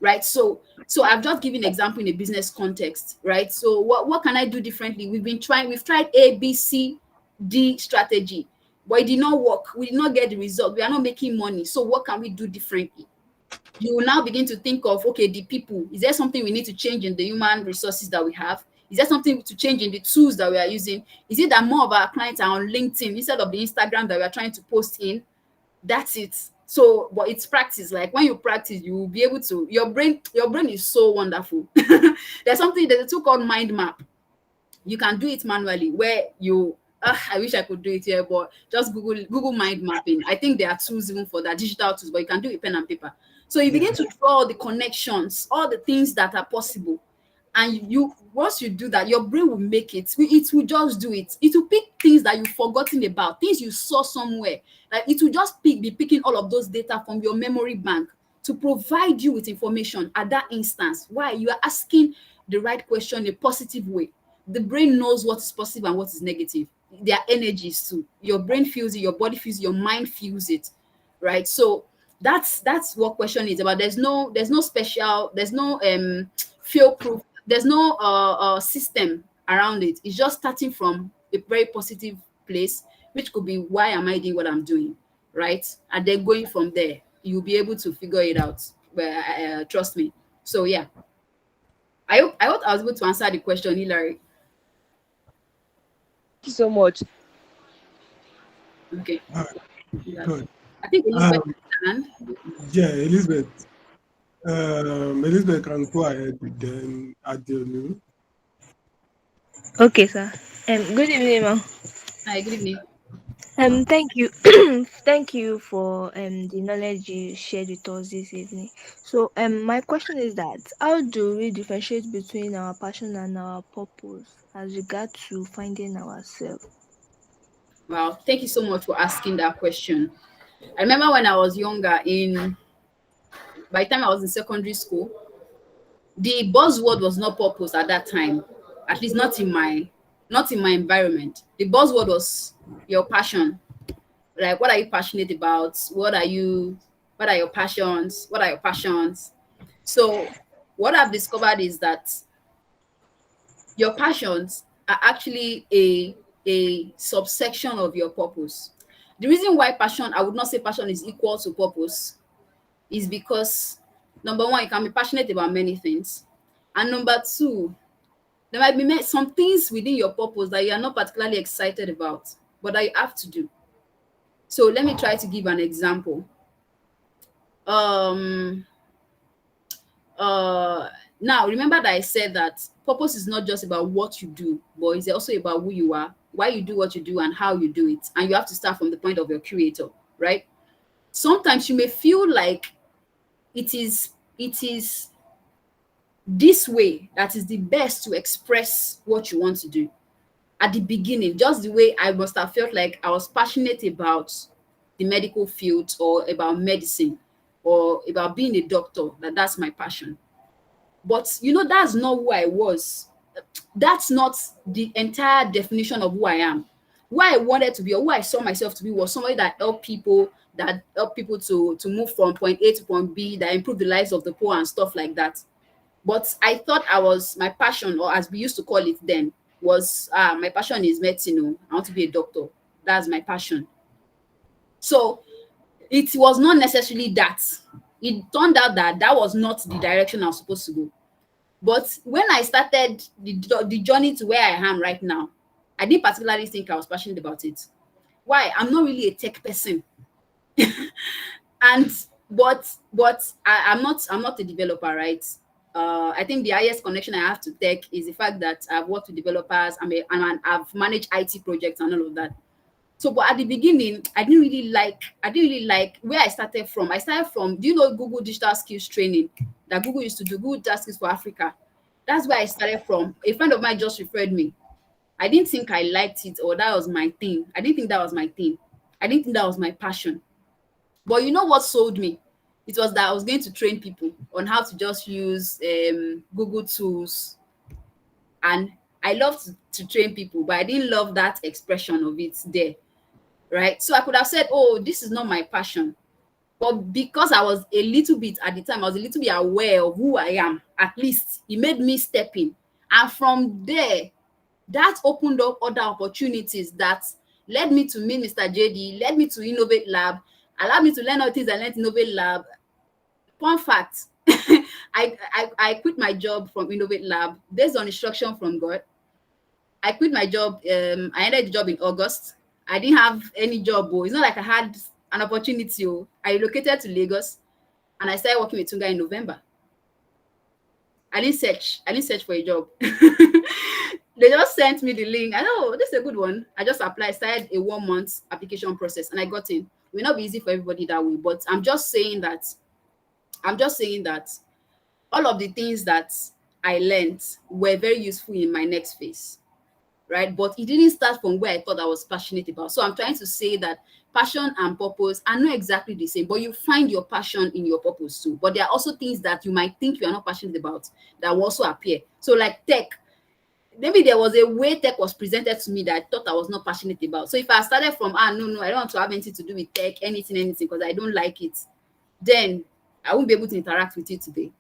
right? So I've just given an example in a business context, right? So what can I do differently? We've tried A, B, C, D strategy, but it did not work. We did not get the result. We are not making money. So what can we do differently? You will now begin to think of, okay, the people, is there something we need to change in the human resources that we have? Is there something to change in the tools that we are using? Is it that more of our clients are on LinkedIn instead of the Instagram that we are trying to post in? That's it. So, but it's practice. Like when you practice, you will be able to, your brain is so wonderful. There's a tool called mind map. You can do it manually where you I wish I could do it here, but just Google mind mapping. I think there are tools even for that, digital tools, but you can do it with pen and paper. So you begin to draw the connections, all the things that are possible. And you once you do that, your brain will make it. It will just do it. It will pick things that you've forgotten about, things you saw somewhere. Like it will just be picking all of those data from your memory bank to provide you with information at that instance. Why? You are asking the right question in a positive way. The brain knows what is positive and what is negative. Their energies too. Your brain feels it, your body feels it, your mind feels it, right? So that's what question is about. There's no special, there's no fail proof, there's no system around it. It's just starting from a very positive place, which could be, why am I doing what I'm doing, right? And then going from there, you'll be able to figure it out. But trust me. So yeah, I hope I was able to answer the question, Hilary. Thank you so much. Okay. All right, That's it. good. I think Elizabeth Um, and yeah, Elizabeth. Elizabeth can go ahead with them at the new. Okay, sir. Good evening, ma'am. hi, good evening. Thank you, thank you for the knowledge you shared with us this evening. So, my question is that how do we differentiate between our passion and our purpose as regard to finding ourselves? Wow, thank you so much for asking that question. I remember when I was younger, in by the time I was in secondary school, the buzzword was not purpose at that time, at least not in my environment. The buzzword was your passion. Like, what are you passionate about? What are your passions? What are your passions? So what I've discovered is that your passions are actually a subsection of your purpose. The reason why passion, I would not say passion is equal to purpose, is because number one, you can be passionate about many things, and number two, there might be some things within your purpose that you are not particularly excited about, but that you have to do. So let me try to give an example. um uh Now, remember that I said that purpose is not just about what you do, but it's also about who you are, why you do what you do, and how you do it. And you have to start from the point of your creator, right? Sometimes you may feel like it is this way that is the best to express what you want to do. At the beginning, just the way I must have felt like I was passionate about the medical field, or about medicine, or about being a doctor, that's my passion. But that's not who I was. That's not the entire definition of who I am. Who I wanted to be, or who I saw myself to be, was somebody that help people to move from point A to point B, that improve the lives of the poor and stuff like that. But I thought my passion, or as we used to call it then, was my passion is medicine. Oh, I want to be a doctor. That's my passion. So it was not necessarily that. It turned out that that was not the direction I was supposed to go. But when I started the journey to where I am right now, I didn't particularly think I was passionate about it. Why? I'm not really a tech person. And but I'm not a developer, right? I think the highest connection I have to tech is the fact that I've worked with developers and I've managed IT projects and all of that. So, but at the beginning, I didn't really like where I started from. I started from, do you know Google Digital Skills Training that Google used to do, Google Digital Skills for Africa? That's where I started from. A friend of mine just referred me. I didn't think I liked it or that was my thing. I didn't think that was my thing. I didn't think that was my passion. But you know what sold me? It was that I was going to train people on how to just use Google tools. And I love to train people, but I didn't love that expression of it there, right? So I could have said, oh, this is not my passion. But because I was a little bit at the time, I was a little bit aware of who I am, at least it made me step in. And from there, that opened up other opportunities that led me to meet Mr. JD, led me to Innovate Lab, allowed me to learn all things I learned in Innovate Lab. Fun fact, I quit my job from Innovate Lab based on instruction from God. I quit my job. I ended the job in August. I didn't have any job. Oh. It's not like I had an opportunity. Oh. I relocated to Lagos and I started working with Tunga in November. I didn't search. I didn't search for a job. They just sent me the link. I know this is a good one. I just applied, started a 1 month application process, and I got in. It will not be easy for everybody that way, but I'm just saying that all of the things that I learned were very useful in my next phase, right? But it didn't start from where I thought I was passionate about. So I'm trying to say that passion and purpose are not exactly the same, but you find your passion in your purpose too. But there are also things that you might think you are not passionate about that will also appear. So like tech, maybe there was a way tech was presented to me that I thought I was not passionate about. So if I started from, no, I don't want to have anything to do with tech, anything, because I don't like it, then I won't be able to interact with it today.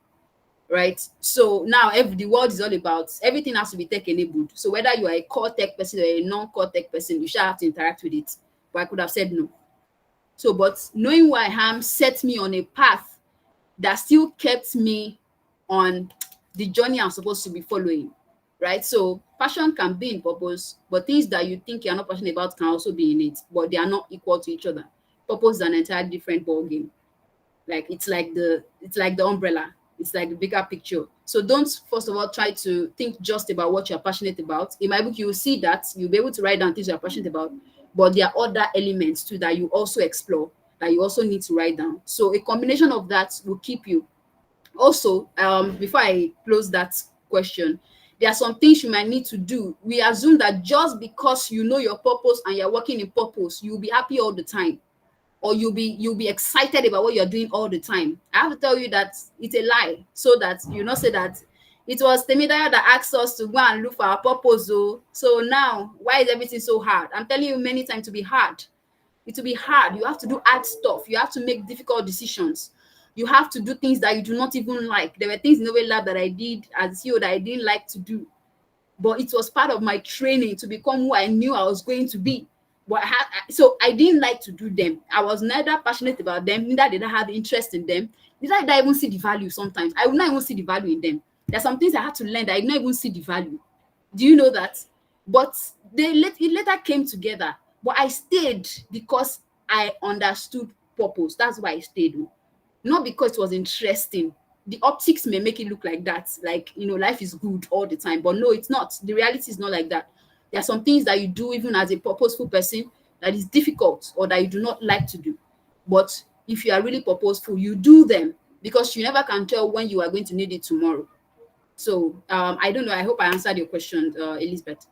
Right. So now the world is all about everything has to be tech enabled. So whether you are a core tech person or a non-core tech person, you shall have to interact with it. But I could have said no. So, but knowing who I am set me on a path that still kept me on the journey I'm supposed to be following. Right. So passion can be in purpose, but things that you think you're not passionate about can also be in it, but they are not equal to each other. Purpose is an entirely different ball game. Like it's like the umbrella. It's like the bigger picture. So don't first of all try to think just about what you're passionate about. In my book, you will see that you'll be able to write down things you're passionate about, but there are other elements too that you also explore, that you also need to write down. So a combination of that will keep you. Also, before I close that question, there are some things you might need to do. We assume that just because you know your purpose and you're working in purpose, you'll be happy all the time, or you'll be excited about what you're doing all the time. I have to tell you that it's a lie, so that you not say that it was Temidayo that asked us to go and look for our purpose. Oh. So now, why is everything so hard? I'm telling you many times to be hard. It will be hard. You have to do hard stuff. You have to make difficult decisions. You have to do things that you do not even like. There were things in the lab that I did as CEO that I didn't like to do, but it was part of my training to become who I knew I was going to be. But so I didn't like to do them. I was neither passionate about them, neither did I have interest in them. Neither did I even see the value sometimes. I would not even see the value in them. There's some things I had to learn that I did not even see the value. Do you know that? But it later came together. But I stayed because I understood purpose. That's why I stayed. Not because it was interesting. The optics may make it look like that, like, life is good all the time, but no, it's not. The reality is not like that. There are some things that you do even as a purposeful person that is difficult or that you do not like to do. But if you are really purposeful, you do them because you never can tell when you are going to need it tomorrow. So I don't know. I hope I answered your question, Elizabeth.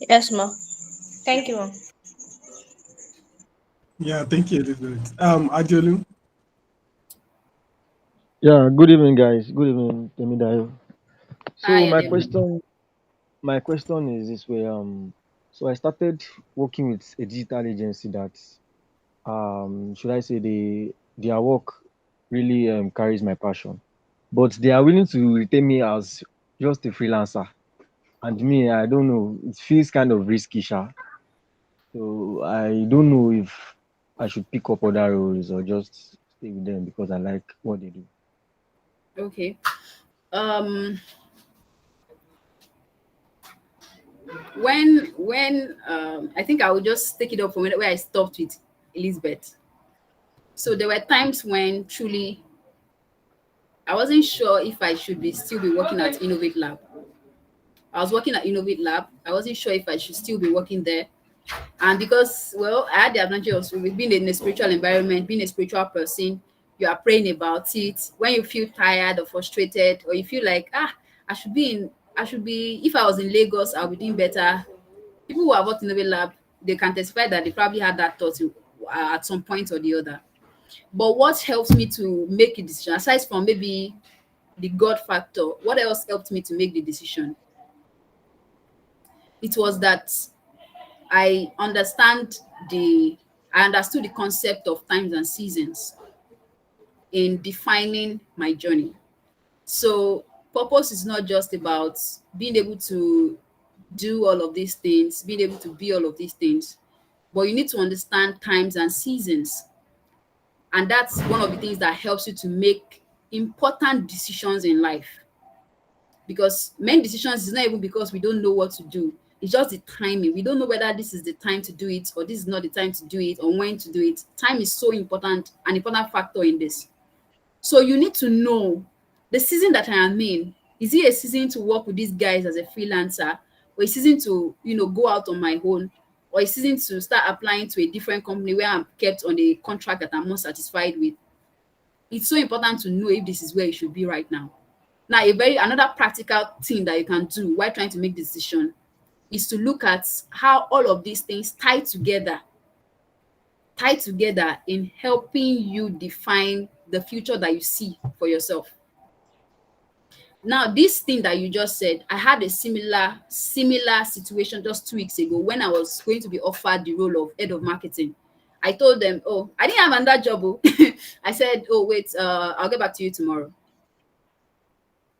Yes, ma. Thank you, ma. Yeah, thank you, Elizabeth. Adiolu. Yeah, good evening, guys. Good evening, Temidayo. So Hi, my Adelu. question is this way. So I started working with a digital agency that, should I say, their work really carries my passion, but they are willing to retain me as just a freelancer, and me, I don't know. It feels kind of risky, sha. So I don't know if I should pick up other roles or just stay with them because I like what they do. Okay. Um, when I think I will just take it up from where I stopped with Elizabeth. So there were times when truly I wasn't sure if I should be still be working at Innovate Lab. I was working at Innovate Lab. I wasn't sure if I should still be working there. And because, well, I had the advantage of being in a spiritual environment, being a spiritual person, you are praying about it. When you feel tired or frustrated, or you feel like, I should be in, I should be, if I was in Lagos, I'll be doing better. People who have worked in the lab, they can testify that they probably had that thought at some point or the other. But what helps me to make a decision, aside from maybe the God factor, what else helped me to make the decision? It was that I understand I understood the concept of times and seasons in defining my journey. So purpose is not just about being able to do all of these things, being able to be all of these things, but you need to understand times and seasons. And that's one of the things that helps you to make important decisions in life. Because many decisions is not even because we don't know what to do. It's just the timing. We don't know whether this is the time to do it or this is not the time to do it or when to do it. Time is so important, an important factor in this. So you need to know the season that I am in. Is it a season to work with these guys as a freelancer, or a season to go out on my own, or a season to start applying to a different company where I'm kept on a contract that I'm not satisfied with? It's so important to know if this is where you should be right now. Now, another practical thing that you can do while trying to make the decision is to look at how all of these things tie together in helping you define the future that you see for yourself. Now, this thing that you just said, I had a similar situation just 2 weeks ago when I was going to be offered the role of head of marketing. I told them, oh, I didn't have another job. Oh. I said, oh, wait, I'll get back to you tomorrow.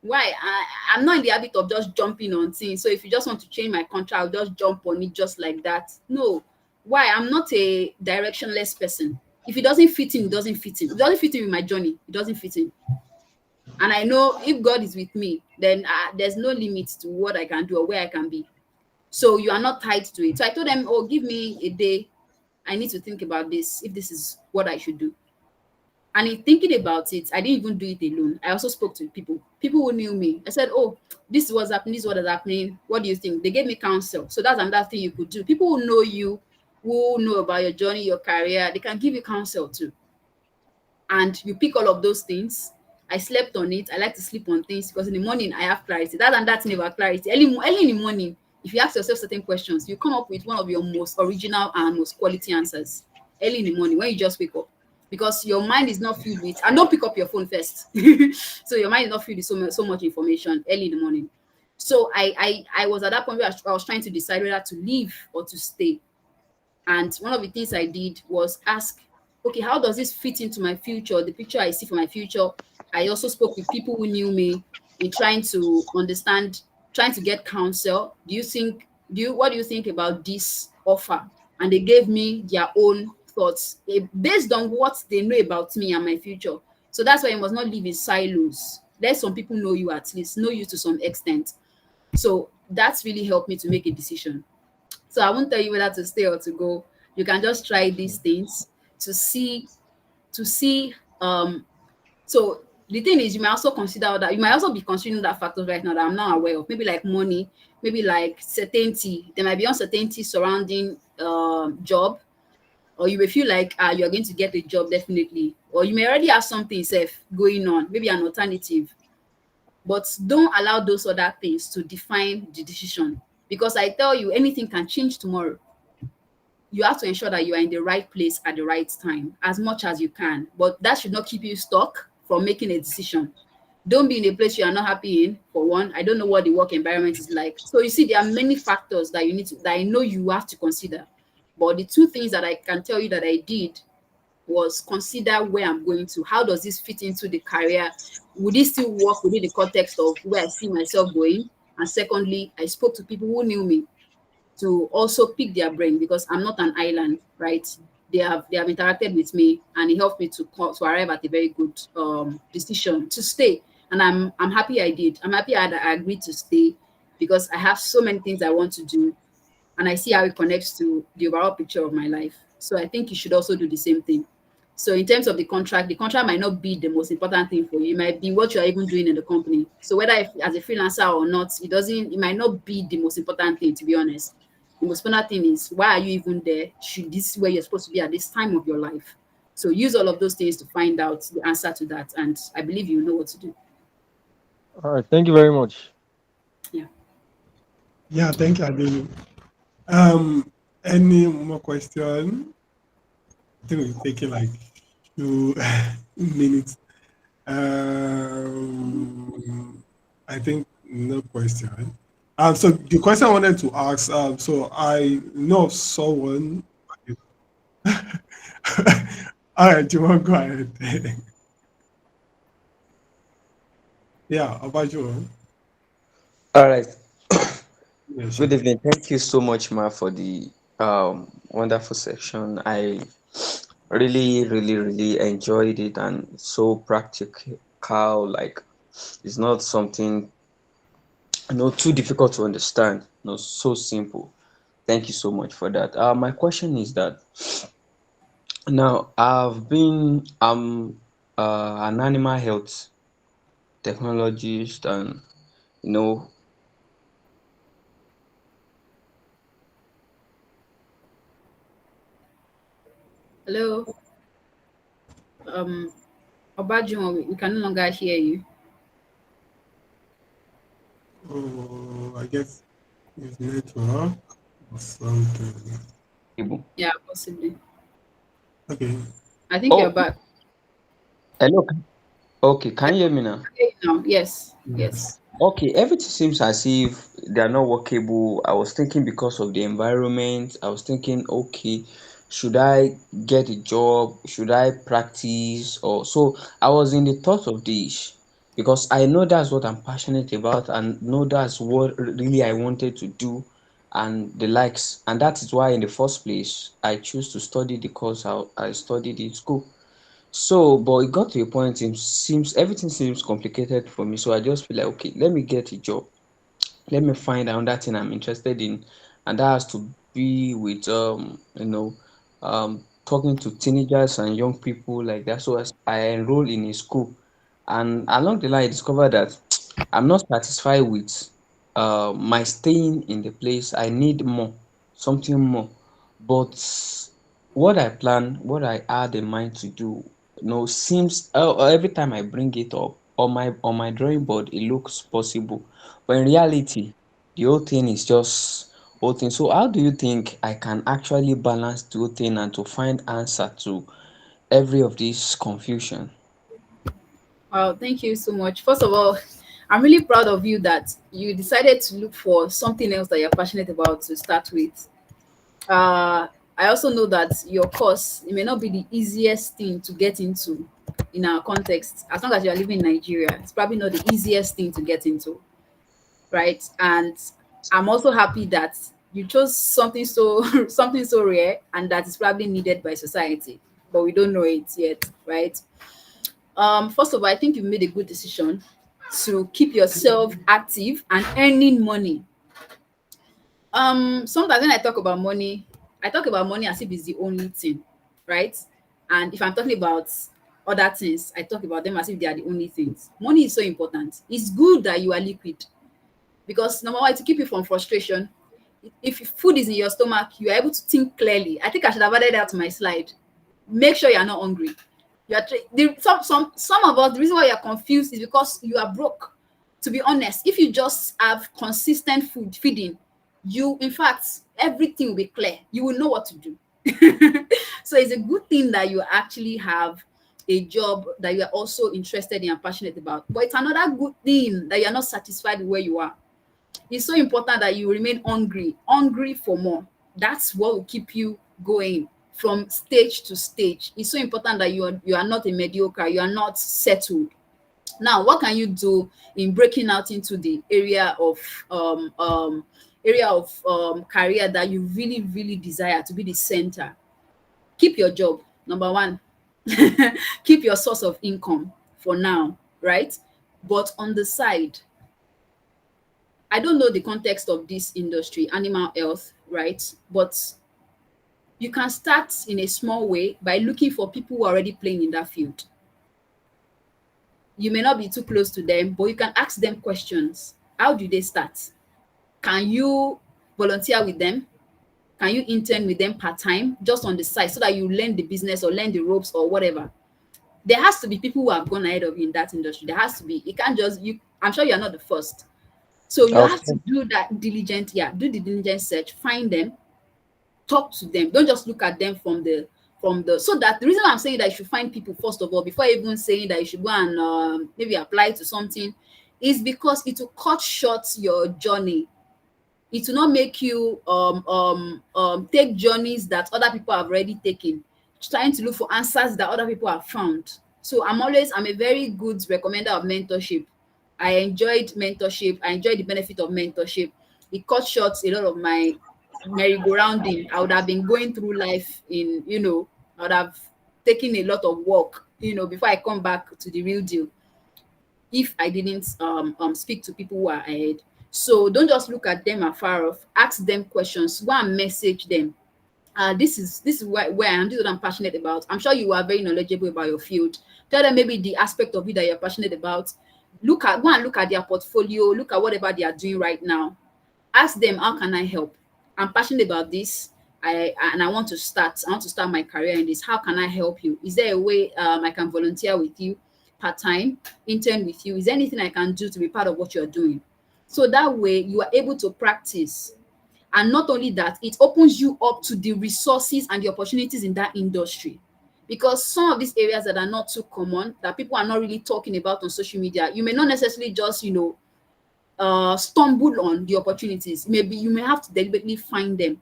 Why? I'm not in the habit of just jumping on things. So if you just want to change my contract, I'll just jump on it just like that. No. Why? I'm not a directionless person. If it doesn't fit in, it doesn't fit in. If it doesn't fit in with my journey, it doesn't fit in. And I know if God is with me, then there's no limit to what I can do or where I can be. So you are not tied to it. So I told them, oh, give me a day. I need to think about this, if this is what I should do. And in thinking about it, I didn't even do it alone. I also spoke to people who knew me. I said, oh, this is what's happening, this is what is happening. What do you think? They gave me counsel. So that's another thing you could do. People who know you, who know about your journey, your career, they can give you counsel too. And you pick all of those things. I slept on it. I like to sleep on things because in the morning I have clarity. That thing about clarity. Early in the morning, if you ask yourself certain questions, you come up with one of your most original and most quality answers early in the morning when you just wake up. Because your mind is not filled with, and don't pick up your phone first. So your mind is not filled with so much information early in the morning. So I was at that point where I was trying to decide whether to leave or to stay. And one of the things I did was ask, okay, how does this fit into my future, the picture I see for my future? I also spoke with people who knew me in trying to understand, trying to get counsel. What do you think about this offer? And they gave me their own thoughts based on what they know about me and my future. So that's why you must not live in silos. Let some people know you, at least know you to some extent. So that's really helped me to make a decision. So I won't tell you whether to stay or to go. You can just try these things to see. So the thing is, you might also be considering that factors right now that I'm not aware of. Maybe like money, maybe like certainty. There might be uncertainty surrounding job, or you may feel like you're going to get a job definitely, or you may already have something safe going on, maybe an alternative. But don't allow those other things to define the decision, because I tell you, anything can change tomorrow. You have to ensure that you are in the right place at the right time as much as you can. But that should not keep you stuck from making a decision. Don't be in a place you are not happy in, for one. I don't know what the work environment is like. So you see, there are many factors that I know you have to consider. But the two things that I can tell you that I did was consider where I'm going to. How does this fit into the career? Would it still work within the context of where I see myself going? And secondly, I spoke to people who knew me to also pick their brain, because I'm not an island, right? They have interacted with me, and it helped me to arrive at a very good decision to stay. And I'm happy I did. I'm happy I agreed to stay, because I have so many things I want to do, and I see how it connects to the overall picture of my life. So I think you should also do the same thing. So in terms of the contract might not be the most important thing for you. It might be what you are even doing in the company. So whether if, as a freelancer or not, it might not be the most important thing, to be honest. The most important thing is, why are you even there? Should this is where you're supposed to be at this time of your life? So use all of those things to find out the answer to that. And I believe you know what to do. All right, thank you very much. Yeah. Yeah, thank you, Adenu. Um, any more question? I think we're taking like 2 minutes. I think no question. So the question I wanted to ask, so I know of someone. All right, you want to go ahead? Yeah, how about you? All right. Yeah, sure. Good evening. Thank you so much, Ma, for the wonderful section. I really, really, really enjoyed it, and it's so practical. Like, it's not something too difficult to understand. No, so simple. Thank you so much for that. My question is that now I'm an animal health technologist, and you know Hello. Um, Obajimo, we can no longer hear you. Oh, I guess it's network or something. Yeah, possibly. Okay. I think you're oh, back. hello. Okay, can you hear me now? Okay, now, yes, yes. Yes. Okay, everything seems as if they are not workable. I was thinking because of the environment. I was thinking, okay, should I get a job? Should I practice? Or so I was in the thought of this because I know that's what I'm passionate about and know that's what really I wanted to do and the likes. And that is why in the first place I choose to study the course I studied in school. So, but it got to a point, it seems everything seems complicated for me. So I just feel like, okay, let me get a job. Let me find another thing I'm interested in. And that has to be with talking to teenagers and young people like that. So as I enroll in a school. And along the line I discovered that I'm not satisfied with my staying in the place. I need more, something more. But what I had in mind to do, seems every time I bring it up on my drawing board, it looks possible. But in reality, the whole thing is just whole thing. So how do you think I can actually balance the whole thing and to find answer to every of this confusion? Wow, thank you so much. First of all, I'm really proud of you that you decided to look for something else that you're passionate about to start with. Uh, I also know that your course, it may not be the easiest thing to get into in our context. As long as you're living in Nigeria, it's probably not the easiest thing to get into, right? And I'm also happy that you chose something so something so rare and that is probably needed by society, but we don't know it yet, right? First of all, I think you made a good decision to keep yourself active and earning money. Sometimes when I talk about money as if it's the only thing, right? And if I'm talking about other things, I talk about them as if they are the only things. Money is so important. It's good that you are liquid because number one, to keep you from frustration. If food is in your stomach, you are able to think clearly. I think I should have added that to my slide. Make sure you are not hungry. Some of us, the reason why you're confused is because you are broke. To be honest, if you just have consistent food feeding, you in fact everything will be clear. You will know what to do. So it's a good thing that you actually have a job that you are also interested in and passionate about. But it's another good thing that you are not satisfied with where you are. It's so important that you remain hungry for more. That's what will keep you going from stage to stage. It's so important that you are not a mediocre, you are not settled. Now, what can you do in breaking out into the um, um, area of career that you really, really desire to be the center? Keep your job, number one. Keep your source of income for now, right? But on the side, I don't know the context of this industry, animal health, right? But You can start in a small way by looking for people who are already playing in that field. You may not be too close to them, but you can ask them questions. How do they start? Can you volunteer with them? Can you intern with them part time just on the side so that you learn the business or learn the ropes or whatever? There has to be people who have gone ahead of you in that industry. There has to be. It can't just you. I'm sure you're not the first. So you have to Okay. do that diligent, yeah, do the diligent search, find them, talk to them. Don't just look at them from the so that the reason I'm saying that you should find people first of all before even saying that you should go and maybe apply to something is because it will cut short your journey. It will not make you take journeys that other people have already taken, trying to look for answers that other people have found. So I'm a very good recommender of mentorship. I enjoyed mentorship. I enjoyed the benefit of mentorship. It cut short a lot of my merry-go-rounding. I would have been going through life I would have taken a lot of work, before I come back to the real deal if I didn't speak to people who are ahead. So don't just look at them afar off. Ask them questions. Go and message them. This is where I am. This is what I'm passionate about. I'm sure you are very knowledgeable about your field. Tell them maybe the aspect of it that you're passionate about. Go and look at their portfolio. Look at whatever they are doing right now. Ask them, how can I help? I'm passionate about this. I want to start. I want to start my career in this. How can I help you? Is there a way I can volunteer with you part time, intern with you? Is there anything I can do to be part of what you're doing? So that way you are able to practice. And not only that, it opens you up to the resources and the opportunities in that industry. Because some of these areas that are not too common, that people are not really talking about on social media, you may not necessarily just, stumble on the opportunities. Maybe you may have to deliberately find them.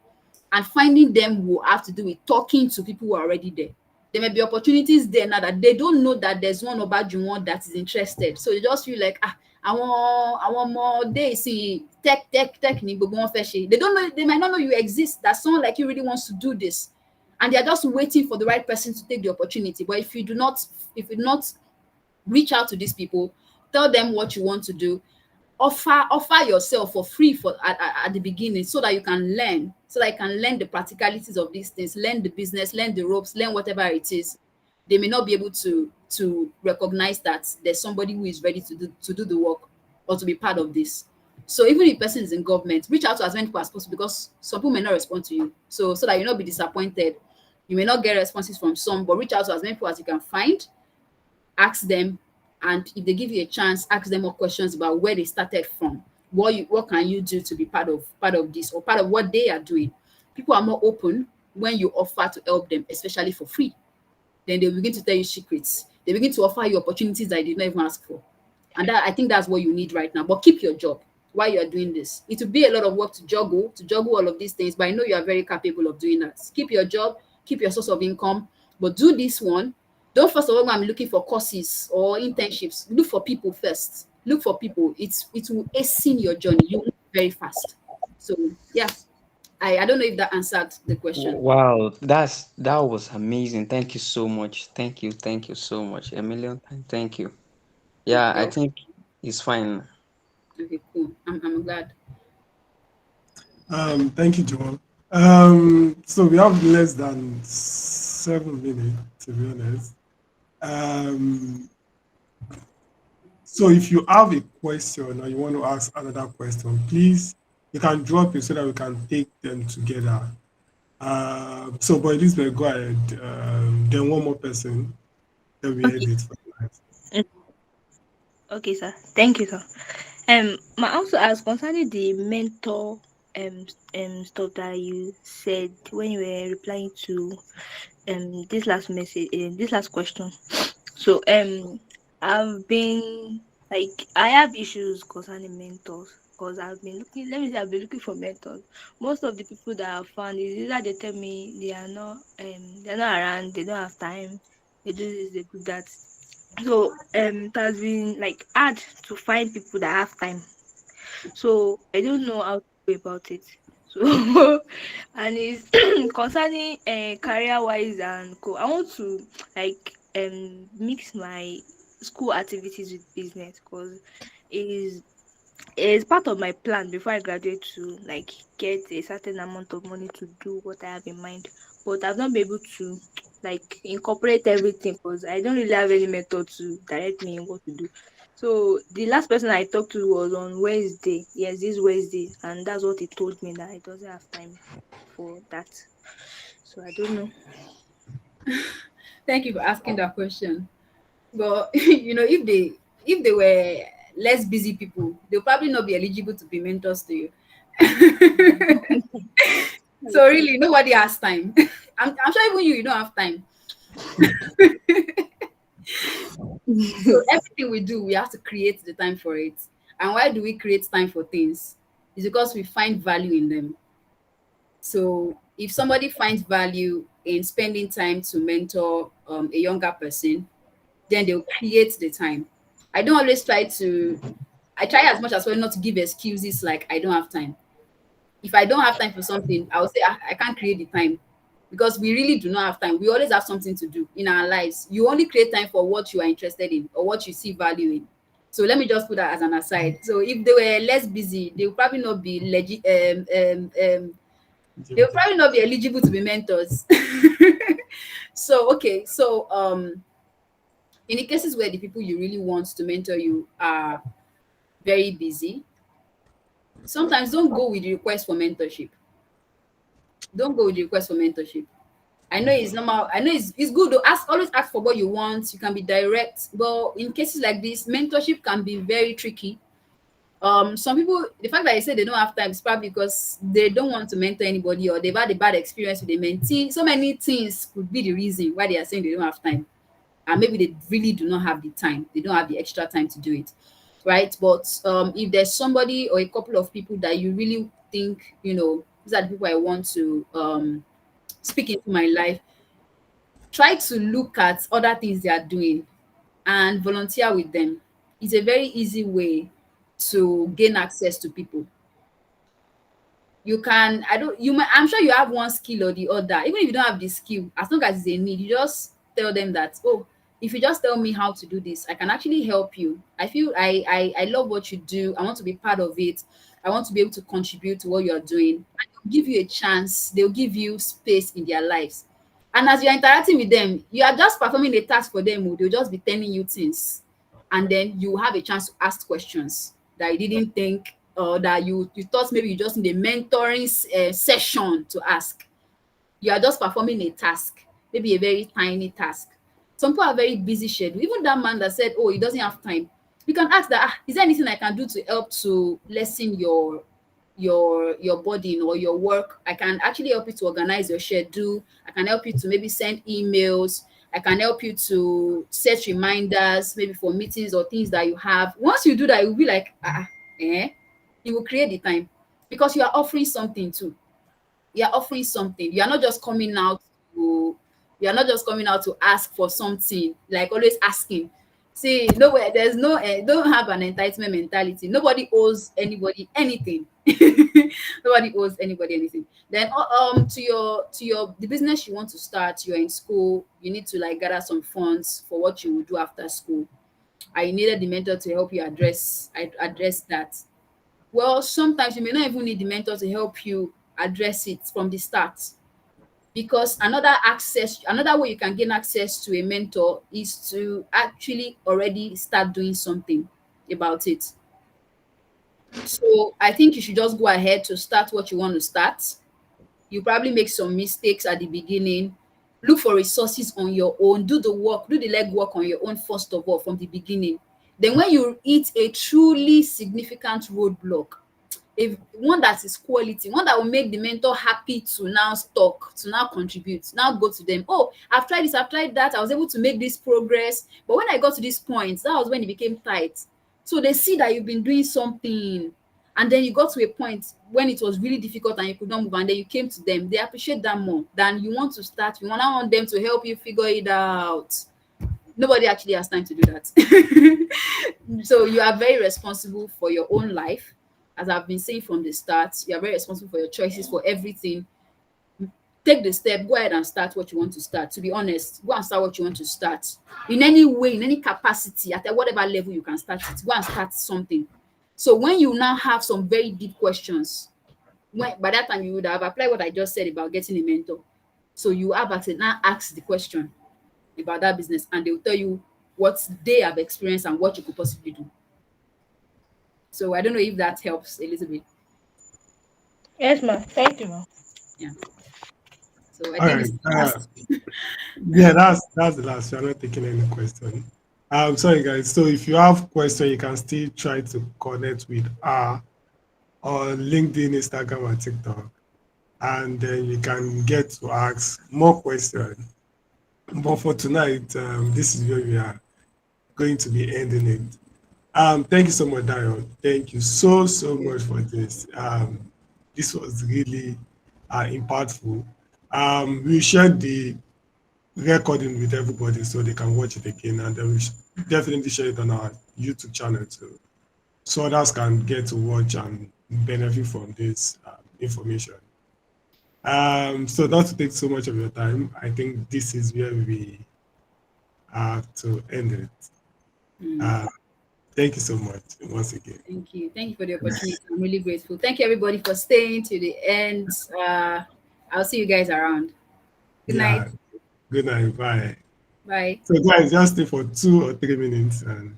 And finding them will have to do with talking to people who are already there. There may be opportunities there now that they don't know that there's one Obajumon that is interested. So they just feel like, àwọn ọmọdé ìsìn tech ni gbogbo wọn fẹ́ ṣe. They don't know, they might not know you exist, that someone like you really wants to do this. And they are just waiting for the right person to take the opportunity. But if you do not reach out to these people, tell them what you want to do, offer yourself for free at the beginning so that you can learn, the practicalities of these things, learn the business, learn the ropes, learn whatever it is. They may not be able to recognize that there's somebody who is ready to do the work or to be part of this. So even if the person is in government, reach out to as many people as possible, because some people may not respond to you. So that you not be disappointed. You may not get responses from some, but reach out to as many people as you can find, ask them, and if they give you a chance, ask them more questions about where they started from. What can you do to be part of this or part of what they are doing? People are more open when you offer to help them, especially for free. Then they begin to tell you secrets. They begin to offer you opportunities that you did not even ask for. And I think that's what you need right now. But keep your job while you are doing this. It will be a lot of work to juggle all of these things, but I know you are very capable of doing that. Keep your job, keep your source of income, but do this one. Don't first of all go and be looking for courses or internships. Look for people first. Look for people. It will hasten your journey. You will move very fast. So yeah, I don't know if that answered the question. Wow, that was amazing. Thank you so much. Thank you so much. A million times. Thank you. Yeah, I Okay, think it's fine. okay, cool. I'm glad. Thank you, Joel. So we have less than 7 minutes, to be honest. Um, so if you have a question or you want to ask another question, please, you can drop it so that we can take them together. So, but Elizabeth, go ahead. Then one more person, then we Okay. end it for tonight. Mm, okay, sir. Thank you, sir. I also ask concerning the mentor stuff that you said when you were replying to this last message, this last question. So I've been like I have issues concerning mentors because I've been looking. Let me say I've been looking for mentors. Most of the people that I've found is either they tell me they're not around, they don't have time, they do this, they do that. So it has been like hard to find people that have time. So I don't know how to go about it. So and it's concerning career wise and co. I want to like mix my school activities with business because is is part of my plan before I graduate to like get a certain amount of money to do what I have in mind. but I've not been able to like incorporate everything because I don't really have any method to direct me in what to do. So the last person I talked to was on Wednesday. Yes, this Wednesday, and that's what he told me, that he doesn't have time for that. So I don't know. Thank you for asking that question. But if they were less busy people, they'll probably not be eligible to be mentors to you. So Okay. really, nobody has time. I'm sure even you don't have time. So everything we do, we have to create the time for it. And why do we create time for things? It's because we find value in them. So if somebody finds value in spending time to mentor a younger person, then they'll create the time. I don't always try to, I try as much as well not to give excuses like I don't have time. If I don't have time for something, I will say I can't create the time, because we really do not have time. We always have something to do in our lives. You only create time for what you are interested in or what you see value in. So let me just put that as an aside. So if they were less busy, they would probably not be they will probably not be eligible to be mentors. So okay, so in the cases where the people you really want to mentor you are very busy, sometimes don't go with the request for mentorship. Don't go with the request for mentorship. I know it's normal. I know it's good to ask, always ask for what you want. You can be direct, but in cases like this, mentorship can be very tricky. Some people, the fact that they say they don't have time is probably because they don't want to mentor anybody, or they've had a bad experience with a mentee. So many things could be the reason why they are saying they don't have time, and maybe they really do not have the time. They don't have the extra time to do it, right? But if there's somebody or a couple of people that you really think, these are the people I want to speak into my life, try to look at other things they are doing and volunteer with them. It's a very easy way to gain access to people. You can, I don't, you might, I'm sure you have one skill or the other. Even if you don't have the skill, as long as it's a need, you just tell them that, oh, if you just tell me how to do this, I can actually help you. I feel I love what you do. I want to be part of it. I want to be able to contribute to what you're doing. And they'll give you a chance, they'll give you space in their lives. And as you're interacting with them, you are just performing a task for them. They'll just be telling you things. And then you have a chance to ask questions that you didn't think, or that you thought maybe you just need a mentoring session to ask. You are just performing a task, maybe a very tiny task. Some people are very busy schedule. Even that man that said, oh, he doesn't have time, you can ask that, is there anything I can do to help to lessen your burden or your work? I can actually help you to organize your schedule. I can help you to maybe send emails. I can help you to set reminders, maybe for meetings or things that you have. Once you do that, you'll be like, you will create the time, because you are offering something too. You are offering something. You are not just coming out to ask for something, like always asking. See, nowhere, there's no don't have an entitlement mentality. Nobody owes anybody anything. Nobody owes anybody anything. Then to your the business you want to start, you're in school, you need to like gather some funds for what you will do after school. I needed the mentor to help you address that. Well, sometimes you may not even need the mentor to help you address it from the start, because another way you can gain access to a mentor is to actually already start doing something about it. So I think you should just go ahead to start what you want to start. You probably make some mistakes at the beginning. Look for resources on your own. Do the work, do the legwork on your own first of all from the beginning. Then when you hit a truly significant roadblock, if one that is quality, one that will make the mentor happy to now talk, to now contribute, now go to them. Oh, I've tried this, I've tried that. I was able to make this progress. But when I got to this point, that was when it became tight. So they see that you've been doing something. And then you got to a point when it was really difficult and you could not move, and then you came to them. They appreciate that more than you want to start. You want them to help you figure it out. Nobody actually has time to do that. So you are very responsible for your own life. As I've been saying from the start, you are very responsible for your choices, for everything. Take the step, go ahead and start what you want to start. To be honest, go and start what you want to start. In any way, in any capacity, at whatever level you can start it, go and start something. So when you now have some very deep questions, by that time you would have applied what I just said about getting a mentor. So you have access now, ask the question about that business, and they'll tell you what they have experienced and what you could possibly do. So I don't know if that helps a little bit. Yes, ma'am. Thank you, ma'am. Yeah. So I All think right. this is the last. Yeah, that's the last. We're not taking any question. Sorry guys. So if you have question, you can still try to connect with her on LinkedIn, Instagram, and TikTok, and then you can get to ask more questions. But for tonight, this is where we are going to be ending it. Thank you so much, Dion. Thank you so much for this. This was really impactful. We shared the recording with everybody so they can watch it again, and then we definitely share it on our YouTube channel too, so others can get to watch and benefit from this information. So not to take so much of your time, I think this is where we have to end it. Mm, Uh, Thank you so much once again. thank you. Thank you for the opportunity. I'm really grateful. Thank you everybody for staying to the end. I'll see you guys around. Good night. Yeah, good night. Bye. Bye. So, guys, just stay for 2 or 3 minutes and